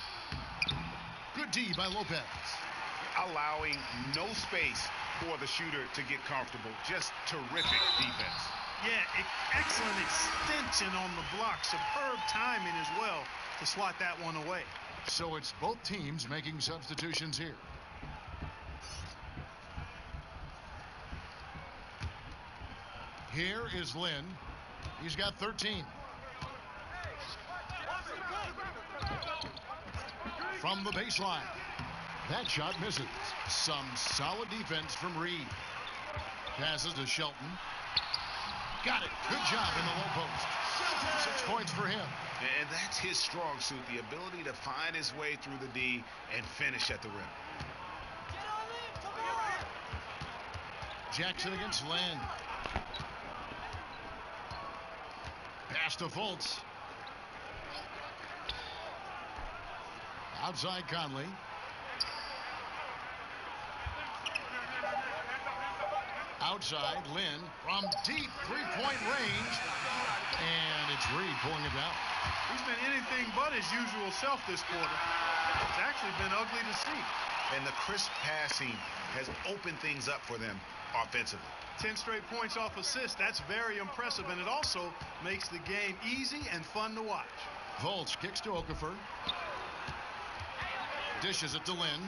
S5: Good D by Lopez.
S8: Allowing no space for the shooter to get comfortable. Just terrific defense.
S7: Yeah, excellent extension on the block. Superb timing as well to swat that one away.
S5: So it's both teams making substitutions here. Here is Lynn. He's got 13. From the baseline. That shot misses. Some solid defense from Reed. Passes to Shelton. Got it. Good job in the low post. 6 points for him.
S8: And that's his strong suit, the ability to find his way through the D and finish at the rim.
S5: Jackson against Lynn. Pass to Fultz. Outside Conley. Outside Lynn from deep three-point range. And it's Reed pulling it down.
S7: He's been anything but his usual self this quarter. It's actually been ugly to see.
S8: And the crisp passing has opened things up for them offensively.
S7: 10 straight points off assists. That's very impressive, and it also makes the game easy and fun to watch.
S5: Fultz kicks to Okafor. Dishes it to Lynn.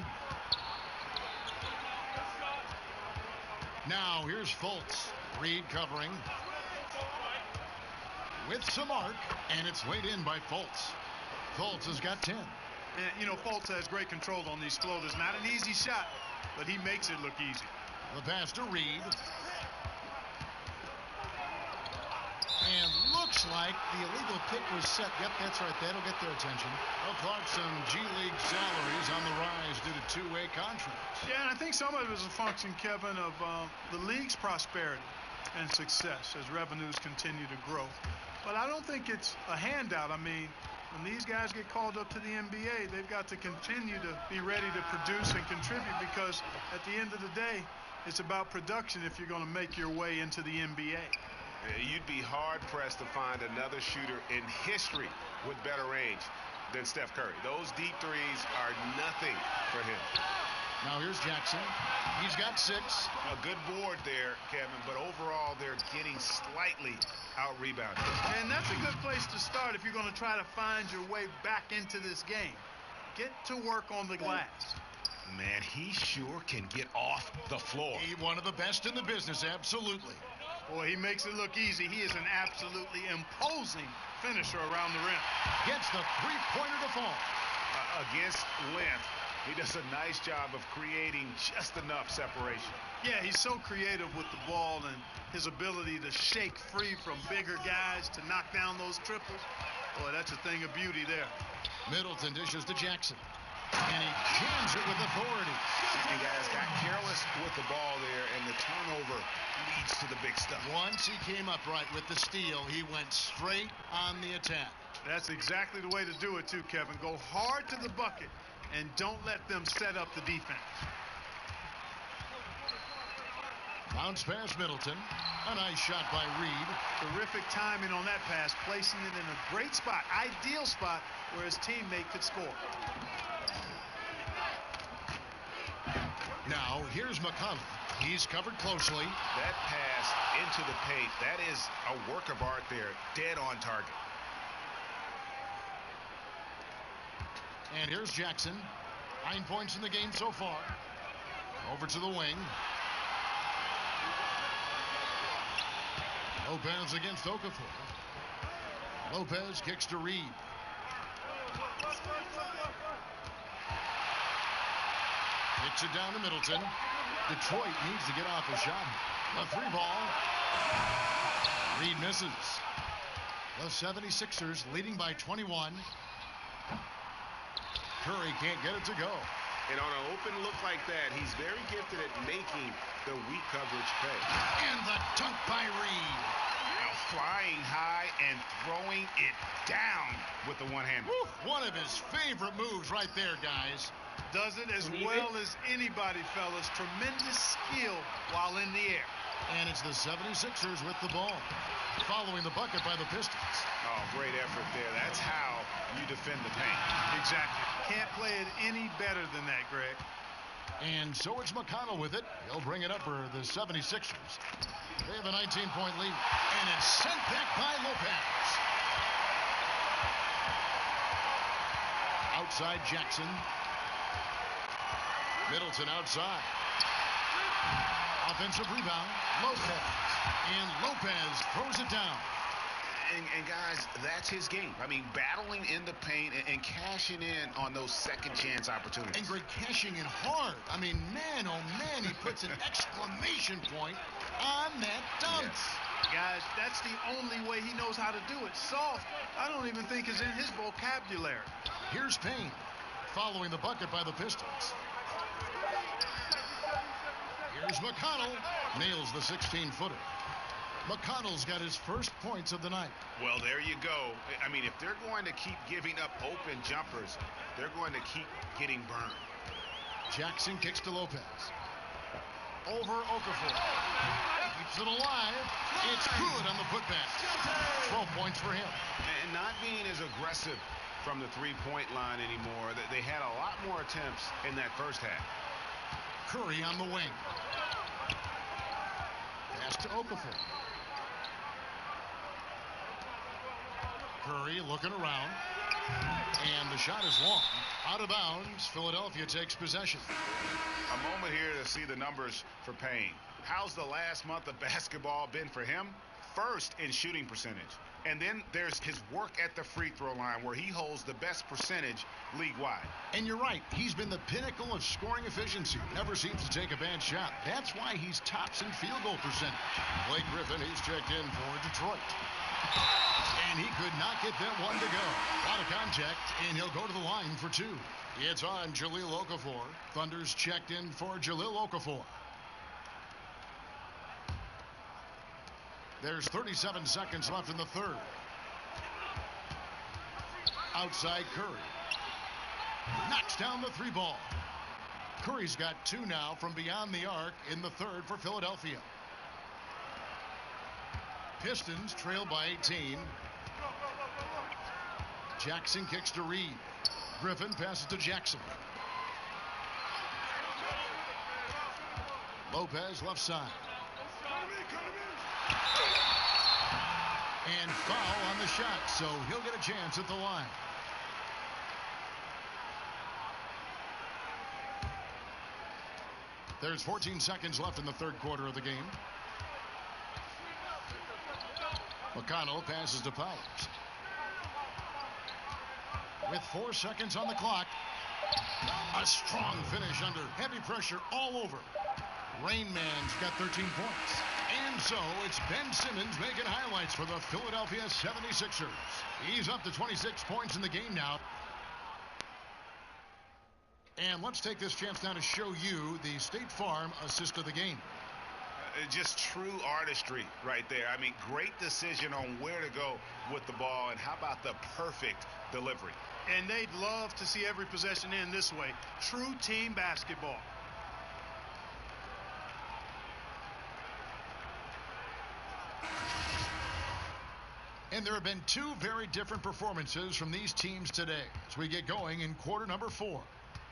S5: Now here's Fultz. Reed covering. With some arc, and it's laid in by Fultz. Fultz has got 10.
S7: And, you know, Fultz has great control on these floaters. Not an easy shot, but he makes it look easy.
S5: The pass to Reed. And looks like the illegal pick was set. Yep, that's right. That'll get their attention. Well, Clark, some G-League salaries on the rise due to two-way contracts.
S7: Yeah, and I think some of it is a function, Kevin, of the league's prosperity and success as revenues continue to grow. But I don't think it's a handout. I mean, when these guys get called up to the NBA, they've got to continue to be ready to produce and contribute, because at the end of the day, it's about production if you're going to make your way into the NBA.
S8: You'd be hard-pressed to find another shooter in history with better range than Steph Curry. Those deep threes are nothing for him.
S5: Now here's Jackson. He's got 6.
S8: A good board there, Kevin, but overall they're getting slightly out-rebounded.
S7: And that's a good place to start if you're going to try to find your way back into this game. Get to work on the glass.
S8: Man, he sure can get off the floor.
S5: He's one of the best in the business, absolutely.
S7: Boy, he makes it look easy. He is an absolutely imposing finisher around the rim.
S5: Gets the three-pointer to fall.
S8: Against length, he does a nice job of creating just enough separation.
S7: Yeah, he's so creative with the ball, and his ability to shake free from bigger guys to knock down those triples. Boy, that's a thing of beauty there.
S5: Middleton dishes to Jackson. And he jams it with authority.
S8: And guys got careless with the ball there, and the turnover leads to the big stuff.
S5: Once he came upright with the steal, he went straight on the attack.
S7: That's exactly the way to do it too, Kevin. Go hard to the bucket and don't let them set up the defense.
S5: Bounce pass Middleton. A nice shot by Reed.
S7: Terrific timing on that pass, placing it in a great spot, ideal spot where his teammate could score.
S5: Now, here's McConnell. He's covered closely.
S8: That pass into the paint, that is a work of art there. Dead on target.
S5: And here's Jackson. 9 points in the game so far. Over to the wing. Lopez against Okafor. Lopez kicks to Reed. Kicks it down to Middleton. Detroit needs to get off a shot. A 3-ball. Reed misses. The 76ers leading by 21. Curry can't get it to go.
S8: And on an open look like that, he's very gifted at making the weak coverage pay.
S5: And the dunk by Reed.
S8: Now flying high and throwing it down with the one-hander.
S5: One of his favorite moves right there, guys.
S7: Does it as well as anybody, fellas. Tremendous skill while in the air.
S5: And it's the 76ers with the ball. Following the bucket by the Pistons.
S8: Oh, great effort there. That's how you defend the paint.
S7: Exactly. Can't play it any better than that, Greg.
S5: And so it's McConnell with it. He'll bring it up for the 76ers. They have a 19-point lead. And it's sent back by Lopez. Outside Jackson. Middleton outside. Offensive rebound. Lopez. And Lopez throws it down.
S8: And guys, that's his game. I mean, battling in the paint and cashing in on those second chance opportunities.
S5: And Greg, cashing in hard. I mean, man, oh man, he puts an exclamation point on that dunk.
S8: Yes.
S7: Guys, that's the only way he knows how to do it. Soft, I don't even think is in his vocabulary.
S5: Here's Payne, following the bucket by the Pistons. Here's McConnell, nails the 16-footer. McConnell's got his first points of the night.
S8: Well, there you go. I mean, if they're going to keep giving up open jumpers, they're going to keep getting burned.
S5: Jackson kicks to Lopez. Over Okafor. Keeps it alive. It's good on the putback. 12 points for him.
S8: And not being as aggressive from the three-point line anymore. They had a lot more attempts in that first half.
S5: Curry on the wing. Pass to Okafor. Curry looking around. And the shot is long. Out of bounds. Philadelphia takes possession.
S8: A moment here to see the numbers for Payne. How's the last month of basketball been for him? First in shooting percentage. And then there's his work at the free throw line where he holds the best percentage league-wide.
S5: And you're right. He's been the pinnacle of scoring efficiency. Never seems to take a bad shot. That's why he's tops in field goal percentage. Blake Griffin, he's checked in for Detroit. And he could not get that one to go. A lot of contact, and he'll go to the line for two. It's on Jahlil Okafor. Thunder's checked in for Jahlil Okafor. There's 37 seconds left in the third. Outside Curry. Knocks down the three ball. Curry's got two now from beyond the arc in the third for Philadelphia. Pistons trail by 18. Jackson kicks to Reed. Griffin passes to Jackson. Lopez left side. And foul on the shot, so he'll get a chance at the line. There's 14 seconds left in the third quarter of the game. McConnell passes to Powers. With 4 seconds on the clock, a strong finish under heavy pressure all over. Rain Man's got 13 points. And so it's Ben Simmons making highlights for the Philadelphia 76ers. He's up to 26 points in the game now. And let's take this chance now to show you the State Farm assist of the game.
S8: Just true artistry right there. I mean, great decision on where to go with the ball, and how about the perfect delivery?
S7: And they'd love to see every possession end this way. True team basketball.
S5: And there have been two very different performances from these teams today as we get going in quarter number 4.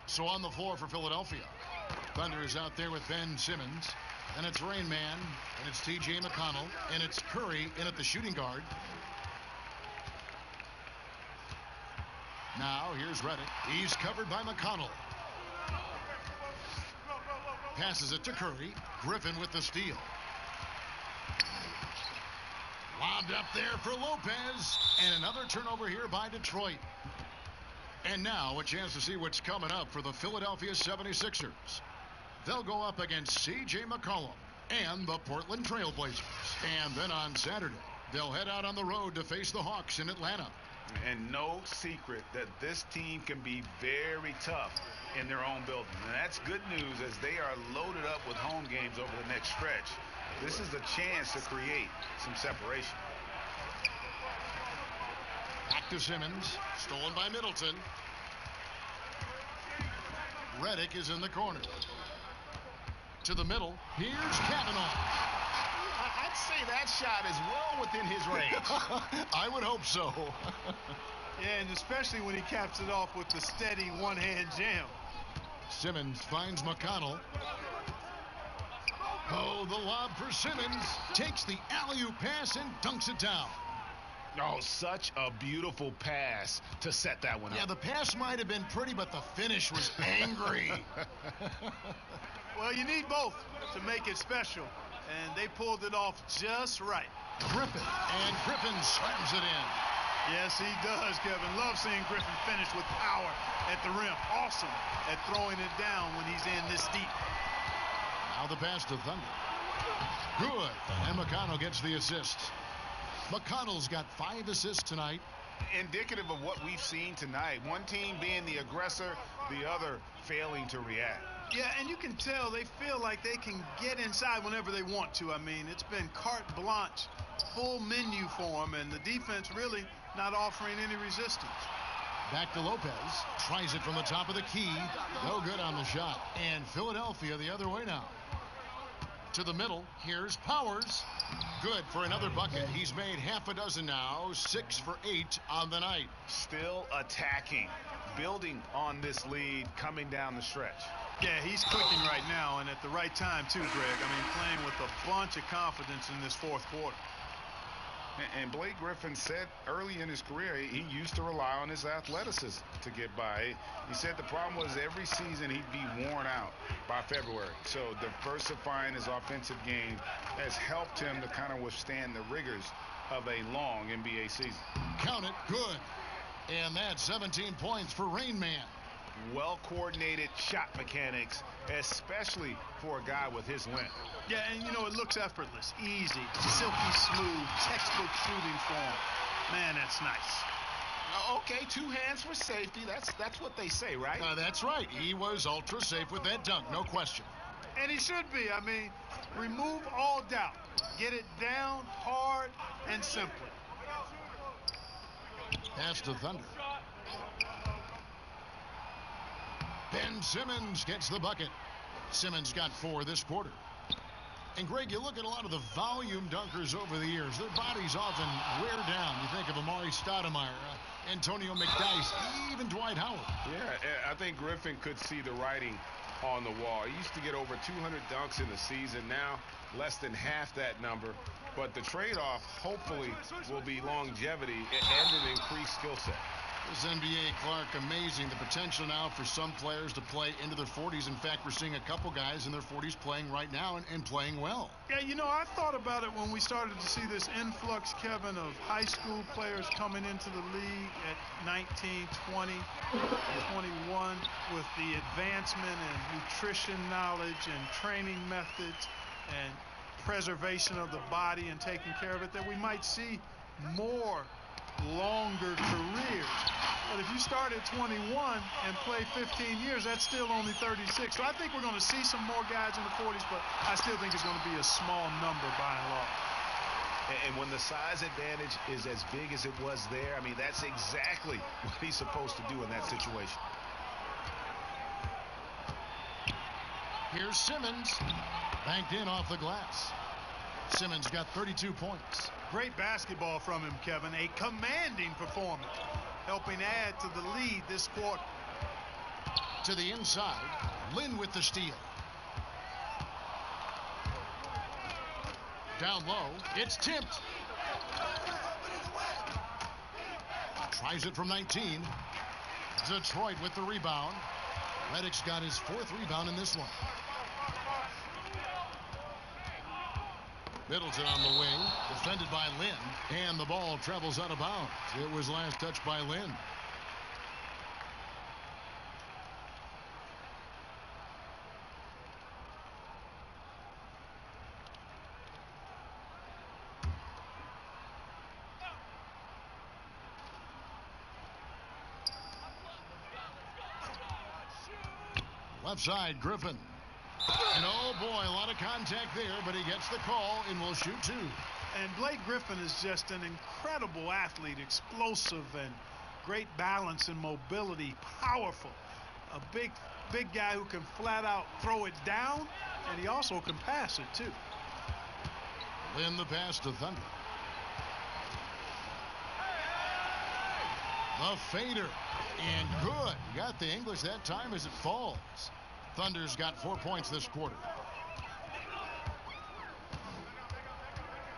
S5: So on the floor for Philadelphia, Thunder is out there with Ben Simmons. And it's Rain Man, and it's T.J. McConnell, and it's Curry in at the shooting guard. Now here's Reddick. He's covered by McConnell. Passes it to Curry. Griffin with the steal. Lobbed up there for Lopez. And another turnover here by Detroit. And now a chance to see what's coming up for the Philadelphia 76ers. They'll go up against C.J. McCollum and the Portland Trail Blazers. And then on Saturday, they'll head out on the road to face the Hawks in Atlanta.
S8: And no secret that this team can be very tough in their own building. And that's good news as they are loaded up with home games over the next stretch. This is a chance to create some separation.
S5: Back to Simmons. Stolen by Middleton. Reddick is in the corner. To the middle. Here's Kavanaugh.
S12: I'd say that shot is well within his range.
S5: I would hope so.
S7: Yeah, and especially when he caps it off with the steady one-hand jam.
S5: Simmons finds McConnell. Oh, the lob for Simmons. Takes the alley-oop pass and dunks it down.
S12: Oh, such a beautiful pass to set that one up.
S5: Yeah, the pass might have been pretty, but the finish was angry.
S7: Well, you need both to make it special. And they pulled it off just right.
S5: Griffin slams it in.
S7: Yes, he does, Kevin. Love seeing Griffin finish with power at the rim. Awesome at throwing it down when he's in this deep.
S5: Now the pass to Thunder. Good. And McConnell gets the assist. McConnell's got 5 assists tonight.
S12: Indicative of what we've seen tonight. One team being the aggressor, the other failing to react.
S7: Yeah, and you can tell they feel like they can get inside whenever they want to. I mean, it's been carte blanche, full menu for them, and the defense really not offering any resistance.
S5: Back to Lopez. Tries it from the top of the key. No good on the shot. And Philadelphia the other way now. To the middle. Here's Powers. Good for another bucket. He's made half a dozen now. 6 for 8 on the night.
S12: Still attacking. Building on this lead coming down the stretch.
S7: Yeah, he's clicking right now, and at the right time, too, Greg. I mean, playing with a bunch of confidence in this fourth quarter.
S8: And Blake Griffin said early in his career he used to rely on his athleticism to get by. He said the problem was every season he'd be worn out by February. So diversifying his offensive game has helped him to kind of withstand the rigors of a long NBA season.
S5: Count it. Good. And that's 17 points for Rain Man.
S12: Well-coordinated shot mechanics, especially for a guy with his length.
S7: Yeah, and you know, it looks effortless, easy, silky smooth, textbook shooting form. Man, that's nice.
S12: Okay, 2 hands for safety. That's what they say, right?
S5: That's right. He was ultra safe with that dunk, no question.
S7: And he should be. I mean, remove all doubt. Get it down hard and simply.
S5: Pass to Thunder. Ben Simmons gets the bucket. Simmons got 4 this quarter. And Greg, you look at a lot of the volume dunkers over the years. Their bodies often wear down. You think of Amari Stoudemire, Antonio McDyess, even Dwight Howard.
S8: Yeah, I think Griffin could see the writing on the wall. He used to get over 200 dunks in the season. Now, less than half that number. But the trade-off, hopefully, will be longevity and an increased skill set.
S5: This NBA, Clark, amazing. The potential now for some players to play into their 40s. In fact, we're seeing a couple guys in their 40s playing right now and playing well.
S7: Yeah, you know, I thought about it when we started to see this influx, Kevin, of high school players coming into the league at 19, 20, 21 with the advancement in nutrition knowledge and training methods and preservation of the body and taking care of it, that we might see more longer careers. But if you start at 21 and play 15 years, that's still only 36. So I think we're going to see some more guys in the 40s, but I still think it's going to be a small number by and large.
S12: And when the size advantage is as big as it was there, I mean, that's exactly what he's supposed to do in that situation.
S5: Here's Simmons. Banked in off the glass. Simmons got 32 points.
S7: Great basketball from him, Kevin. A commanding performance, helping add to the lead this quarter.
S5: To the inside, Lynn with the steal. Down low, it's tipped. Tries it from 19. Detroit with the rebound. Redick's got his 4th rebound in this one. Middleton on the wing, defended by Lynn, and the ball travels out of bounds. It was last touched by Lynn. Left side, Griffin. And oh boy, a lot of contact there, but he gets the call and will shoot 2.
S7: And Blake Griffin is just an incredible athlete, explosive and great balance and mobility, powerful. A big guy who can flat out throw it down, and he also can pass it too.
S5: Lynn the pass to Thunder. The fader. And good. Got the English that time as it falls. Thunder's got 4 points this quarter.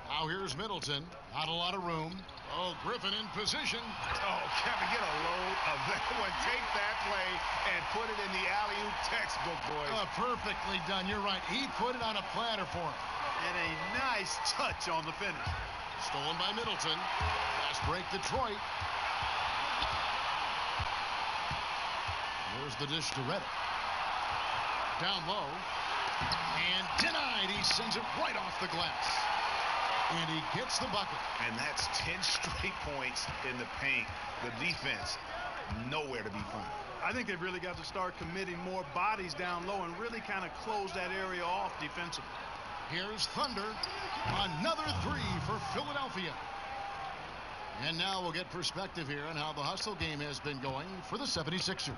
S5: Now here's Middleton. Not a lot of room. Oh, Griffin in position.
S12: Oh, Kevin, get a load of that one. Take that play and put it in the alley-oop textbook, boys.
S5: Perfectly done. You're right. He put it on a platter for him.
S7: And a nice touch on the finish.
S5: Stolen by Middleton. Fast break, Detroit. Here's the dish to Redick. Down low. And denied. He sends it right off the glass. And he gets the bucket.
S12: And that's 10 straight points in the paint. The defense, nowhere to be found.
S7: I think they've really got to start committing more bodies down low and really kind of close that area off defensively.
S5: Here's Thunder. Another 3 for Philadelphia. And now we'll get perspective here on how the hustle game has been going for the 76ers.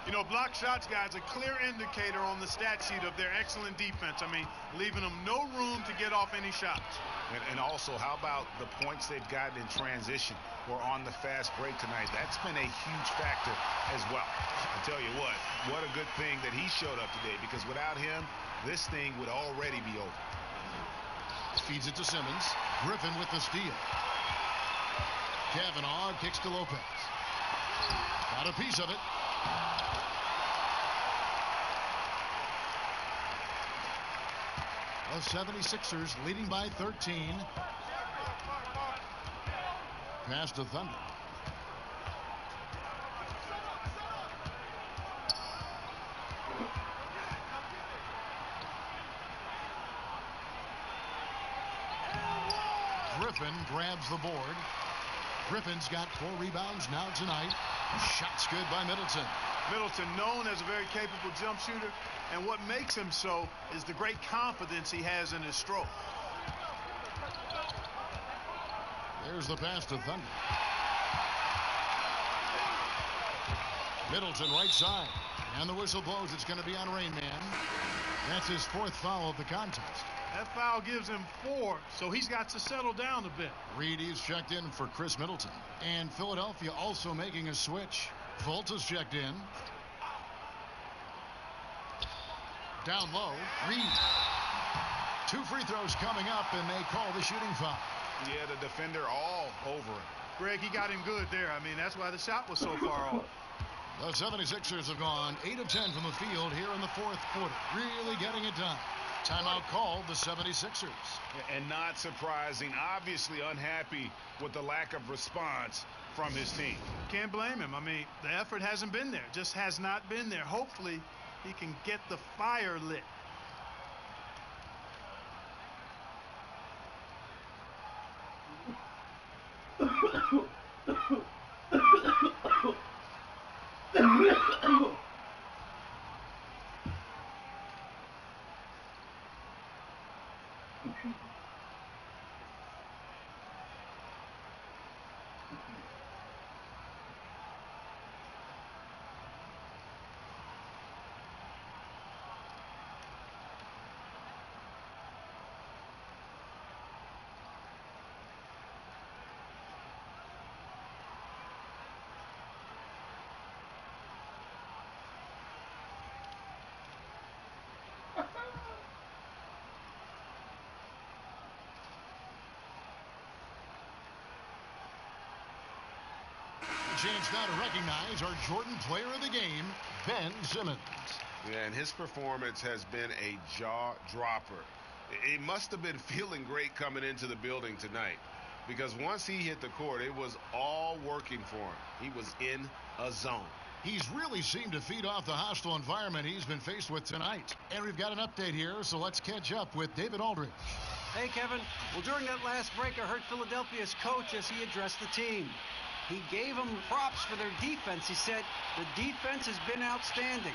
S7: You know, block shots, guys, a clear indicator on the stat sheet of their excellent defense. I mean, leaving them no room to get off any shots.
S12: And also, how about the points they've gotten in transition or on the fast break tonight? That's been a huge factor as well. I tell you what a good thing that he showed up today, because without him, this thing would already be over.
S5: Feeds it to Simmons. Griffin with the steal. Kavanaugh kicks to Lopez. Got a piece of it. The 76ers leading by 13. Pass to Thunder. Griffin grabs the board. Griffin's got 4 rebounds now tonight. Shot's good by Middleton.
S7: Middleton, known as a very capable jump shooter, and what makes him so is the great confidence he has in his stroke.
S5: There's the pass to Thunder. Middleton right side. And the whistle blows. It's going to be on Rain Man. That's his 4th foul of the contest.
S7: That foul gives him 4, so he's got to settle down a bit.
S5: Reedy's checked in for Chris Middleton. And Philadelphia also making a switch. Fultz checked in. Down low, Reed. 2 free throws coming up, and they call the shooting foul.
S12: Yeah, the defender all over it.
S7: Greg, he got him good there. I mean, that's why the shot was so far off.
S5: The 76ers have gone 8 of 10 from the field here in the 4th quarter. Really getting it done. Timeout called the 76ers.
S12: And not surprising, obviously unhappy with the lack of response from his team.
S7: Can't blame him. I mean, the effort hasn't been there. Just has not been there. Hopefully, he can get the fire lit.
S5: chance now to recognize our Jordan Player of the Game, Ben Simmons.
S8: Yeah, and his performance has been a jaw-dropper. He must have been feeling great coming into the building tonight, because once he hit the court, it was all working for him. He was in a zone.
S5: He's really seemed to feed off the hostile environment he's been faced with tonight. And we've got an update here, so let's catch up with David Aldridge.
S6: Hey, Kevin. Well, during that last break, I heard Philadelphia's coach as he addressed the team. He gave them props for their defense. He said, the defense has been outstanding.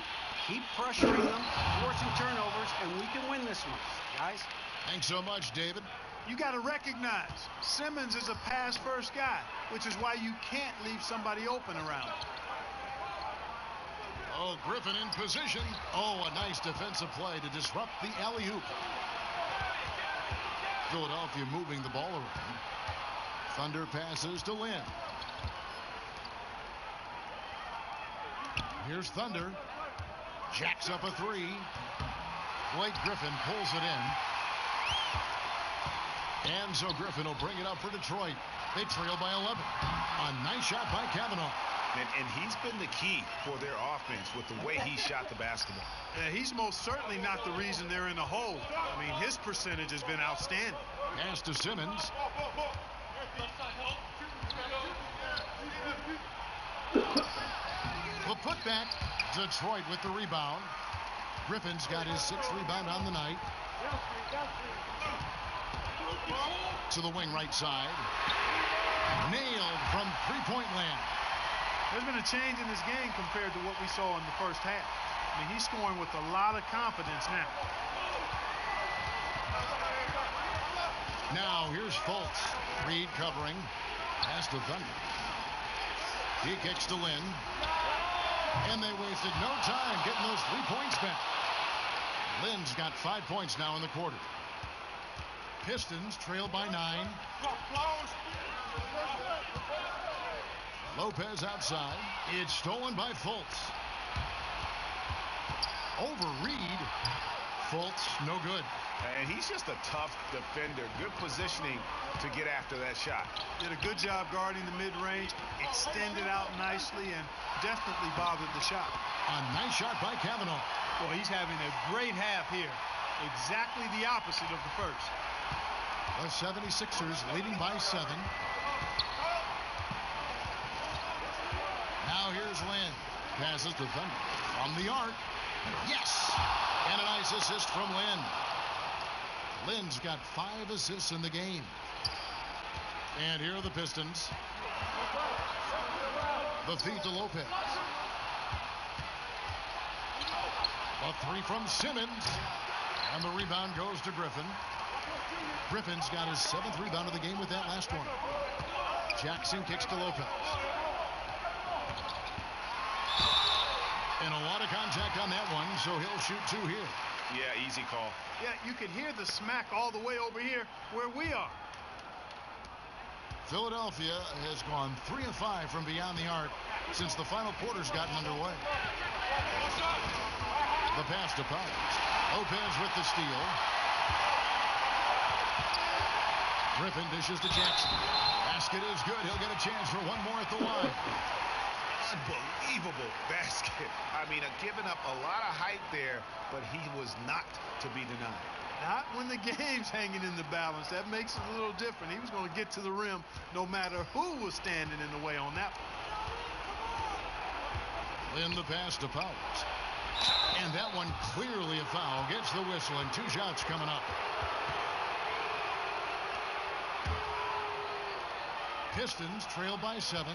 S6: Keep pressuring them, forcing turnovers, and we can win this one, guys.
S5: Thanks so much, David.
S7: You got to recognize Simmons is a pass-first guy, which is why you can't leave somebody open around him.
S5: Oh, Griffin in position. Oh, a nice defensive play to disrupt the alley-oop. Philadelphia moving the ball around. Thunder passes to Lynn. Here's Thunder. Jacks up a three. Blake Griffin pulls it in. And so Griffin will bring it up for Detroit. They trail by 11. A nice shot by Kavanaugh.
S12: And he's been the key for their offense with the way he shot the basketball.
S7: Yeah, he's most certainly not the reason they're in the hole. I mean, his percentage has been outstanding.
S5: Pass to Simmons. The putback. Detroit with the rebound. Griffin's got his 6th rebound on the night. To the wing right side. Nailed from three-point land.
S7: There's been a change in this game compared to what we saw in the first half. I mean, he's scoring with a lot of confidence now.
S5: Now here's Fultz. Reed covering. Pass to Thunder. He kicks to Lynn. And they wasted no time getting those 3 points back. Lynn's got 5 points now in the quarter. Pistons trail by 9. Lopez outside. It's stolen by Fultz. Over Reed. Fultz, no good.
S12: And he's just a tough defender. Good positioning to get after that shot.
S7: Did a good job guarding the mid-range, extended out nicely, and definitely bothered the shot.
S5: A nice shot by Kavanaugh.
S7: Well, he's having a great half here. Exactly the opposite of the first.
S5: The 76ers leading by 7. Now here's Lynn. Passes to Thunder. From the arc. Yes! And a nice assist from Lynn. Lynn's got 5 assists in the game. And here are the Pistons. The feed to Lopez. A 3 from Simmons. And the rebound goes to Griffin. Griffin's got his 7th rebound of the game with that last one. Jackson kicks to Lopez. And a lot of contact on that one, so he'll shoot 2 here.
S12: Yeah, easy call.
S7: Yeah, you can hear the smack all the way over here where we are.
S5: Philadelphia has gone 3 of 5 from beyond the arc since the final quarter's gotten underway. The pass to Powers. Lopez with the steal. Griffin dishes to Jackson. Basket is good. He'll get a chance for one more at the line.
S12: Unbelievable basket. I mean, giving up a lot of height there, but he was not to be denied.
S7: Not when the game's hanging in the balance. That makes it a little different. He was going to get to the rim no matter who was standing in the way on that one.
S5: Lynn the pass to Powers. And that one clearly a foul. Gets the whistle and 2 shots coming up. Pistons trail by 7.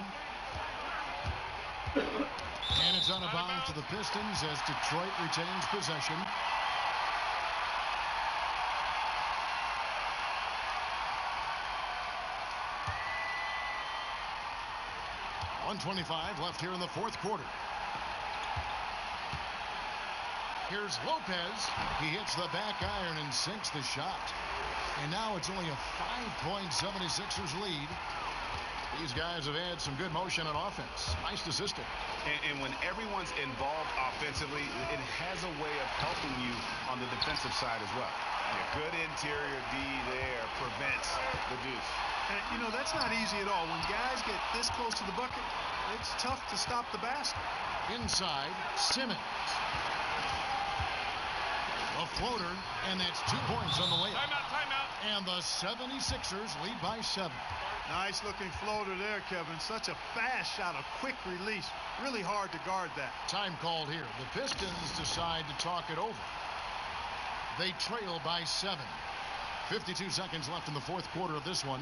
S5: And it's on a bounce to the Pistons as Detroit retains possession. .125 left here in the 4th quarter. Here's Lopez. He hits the back iron and sinks the shot. And now it's only a 5-point 76ers lead. These guys have had some good motion on offense. Nice to system.
S12: And when everyone's involved offensively, it has a way of helping you on the defensive side as well. Yeah, good interior D there prevents the deuce.
S7: And, you know, that's not easy at all. When guys get this close to the bucket, it's tough to stop the basket.
S5: Inside, Simmons. A floater, and that's 2 points on the layup.
S7: Timeout.
S5: And the 76ers lead by 7.
S7: Nice looking floater there, Kevin. Such a fast shot, a quick release. Really hard to guard that.
S5: Time called here. The Pistons decide to talk it over. They trail by 7. 52 seconds left in the fourth quarter of this one.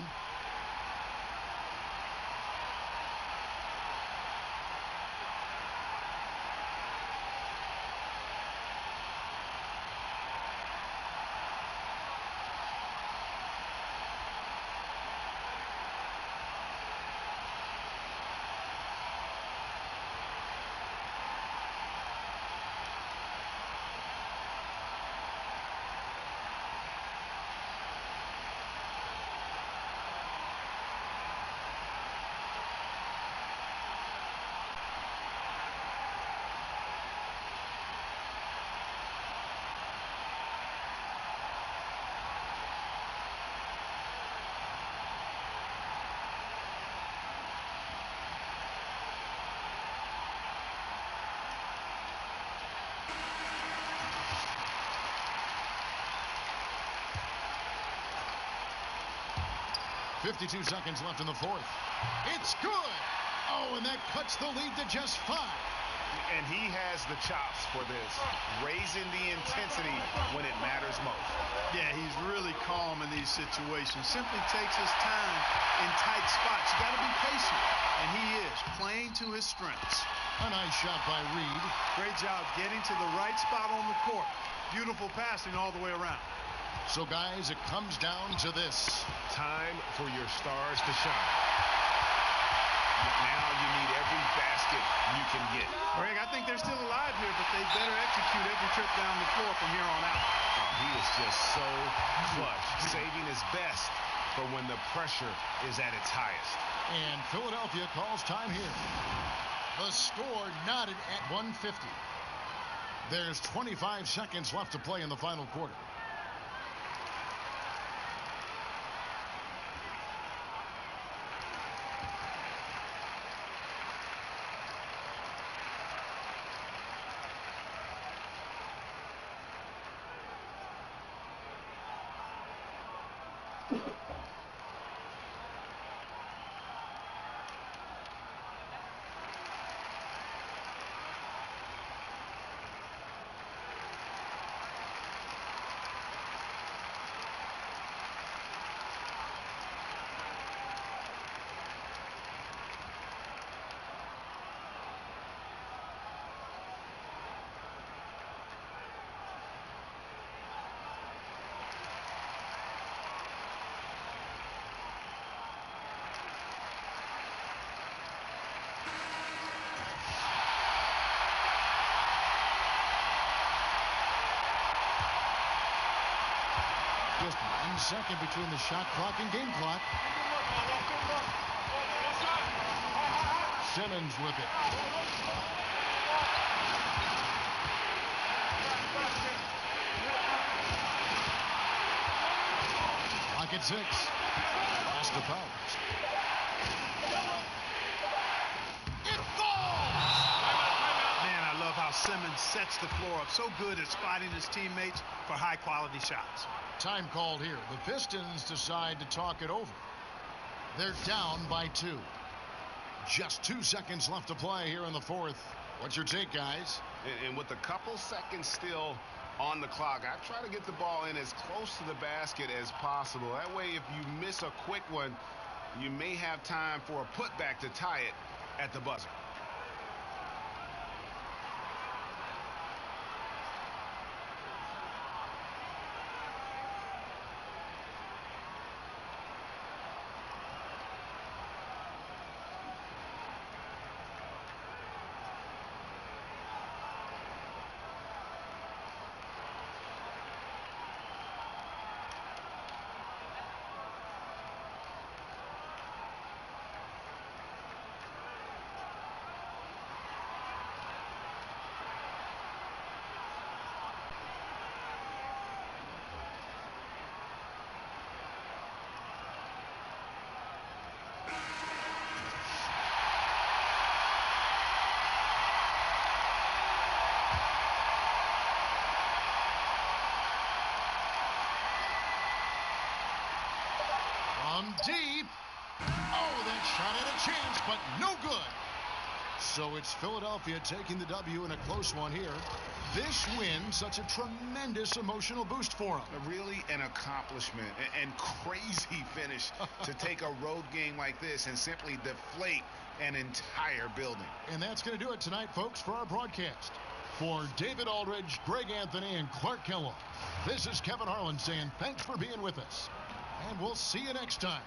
S5: .52 seconds left in the fourth. It's good. Oh, and that cuts the lead to just 5.
S12: And he has the chops for this, raising the intensity when it matters most.
S7: Yeah, he's really calm in these situations. Simply takes his time in tight spots. You got to be patient, and he is playing to his strengths.
S5: A nice shot by Reed.
S7: Great job getting to the right spot on the court. Beautiful passing all the way around.
S5: So, guys, it comes down to this.
S12: Time for your stars to shine. Now you need every basket you can get.
S7: Greg, I think they're still alive here, but they better execute every trip down the floor from here on out.
S12: He is just so clutch, saving his best for when the pressure is at its highest.
S5: And Philadelphia calls time here. The score knotted at 150. There's 25 seconds left to play in the final quarter. Just 1 second between the shot clock and game clock. Simmons with it. Clock at 6. Pass to Powers. It falls!
S7: Man, I love how Simmons sets the floor up. So good at spotting his teammates for high-quality shots.
S5: Time called here. The Pistons decide to talk it over. They're down by 2. Just 2 seconds left to play here in the fourth. What's your take, guys?
S12: And with a couple seconds still on the clock, I try to get the ball in as close to the basket as possible. That way, if you miss a quick one, you may have time for a putback to tie it at the buzzer.
S5: deep. Oh, that shot had a chance, but no good. So it's Philadelphia taking the W in a close one here. This win, such a tremendous emotional boost for them.
S12: Really an accomplishment and crazy finish to take a road game like this and simply deflate an entire building.
S5: And that's going to do it tonight, folks, for our broadcast. For David Aldridge, Greg Anthony, and Clark Kellogg, this is Kevin Harlan saying thanks for being with us. And we'll see you next time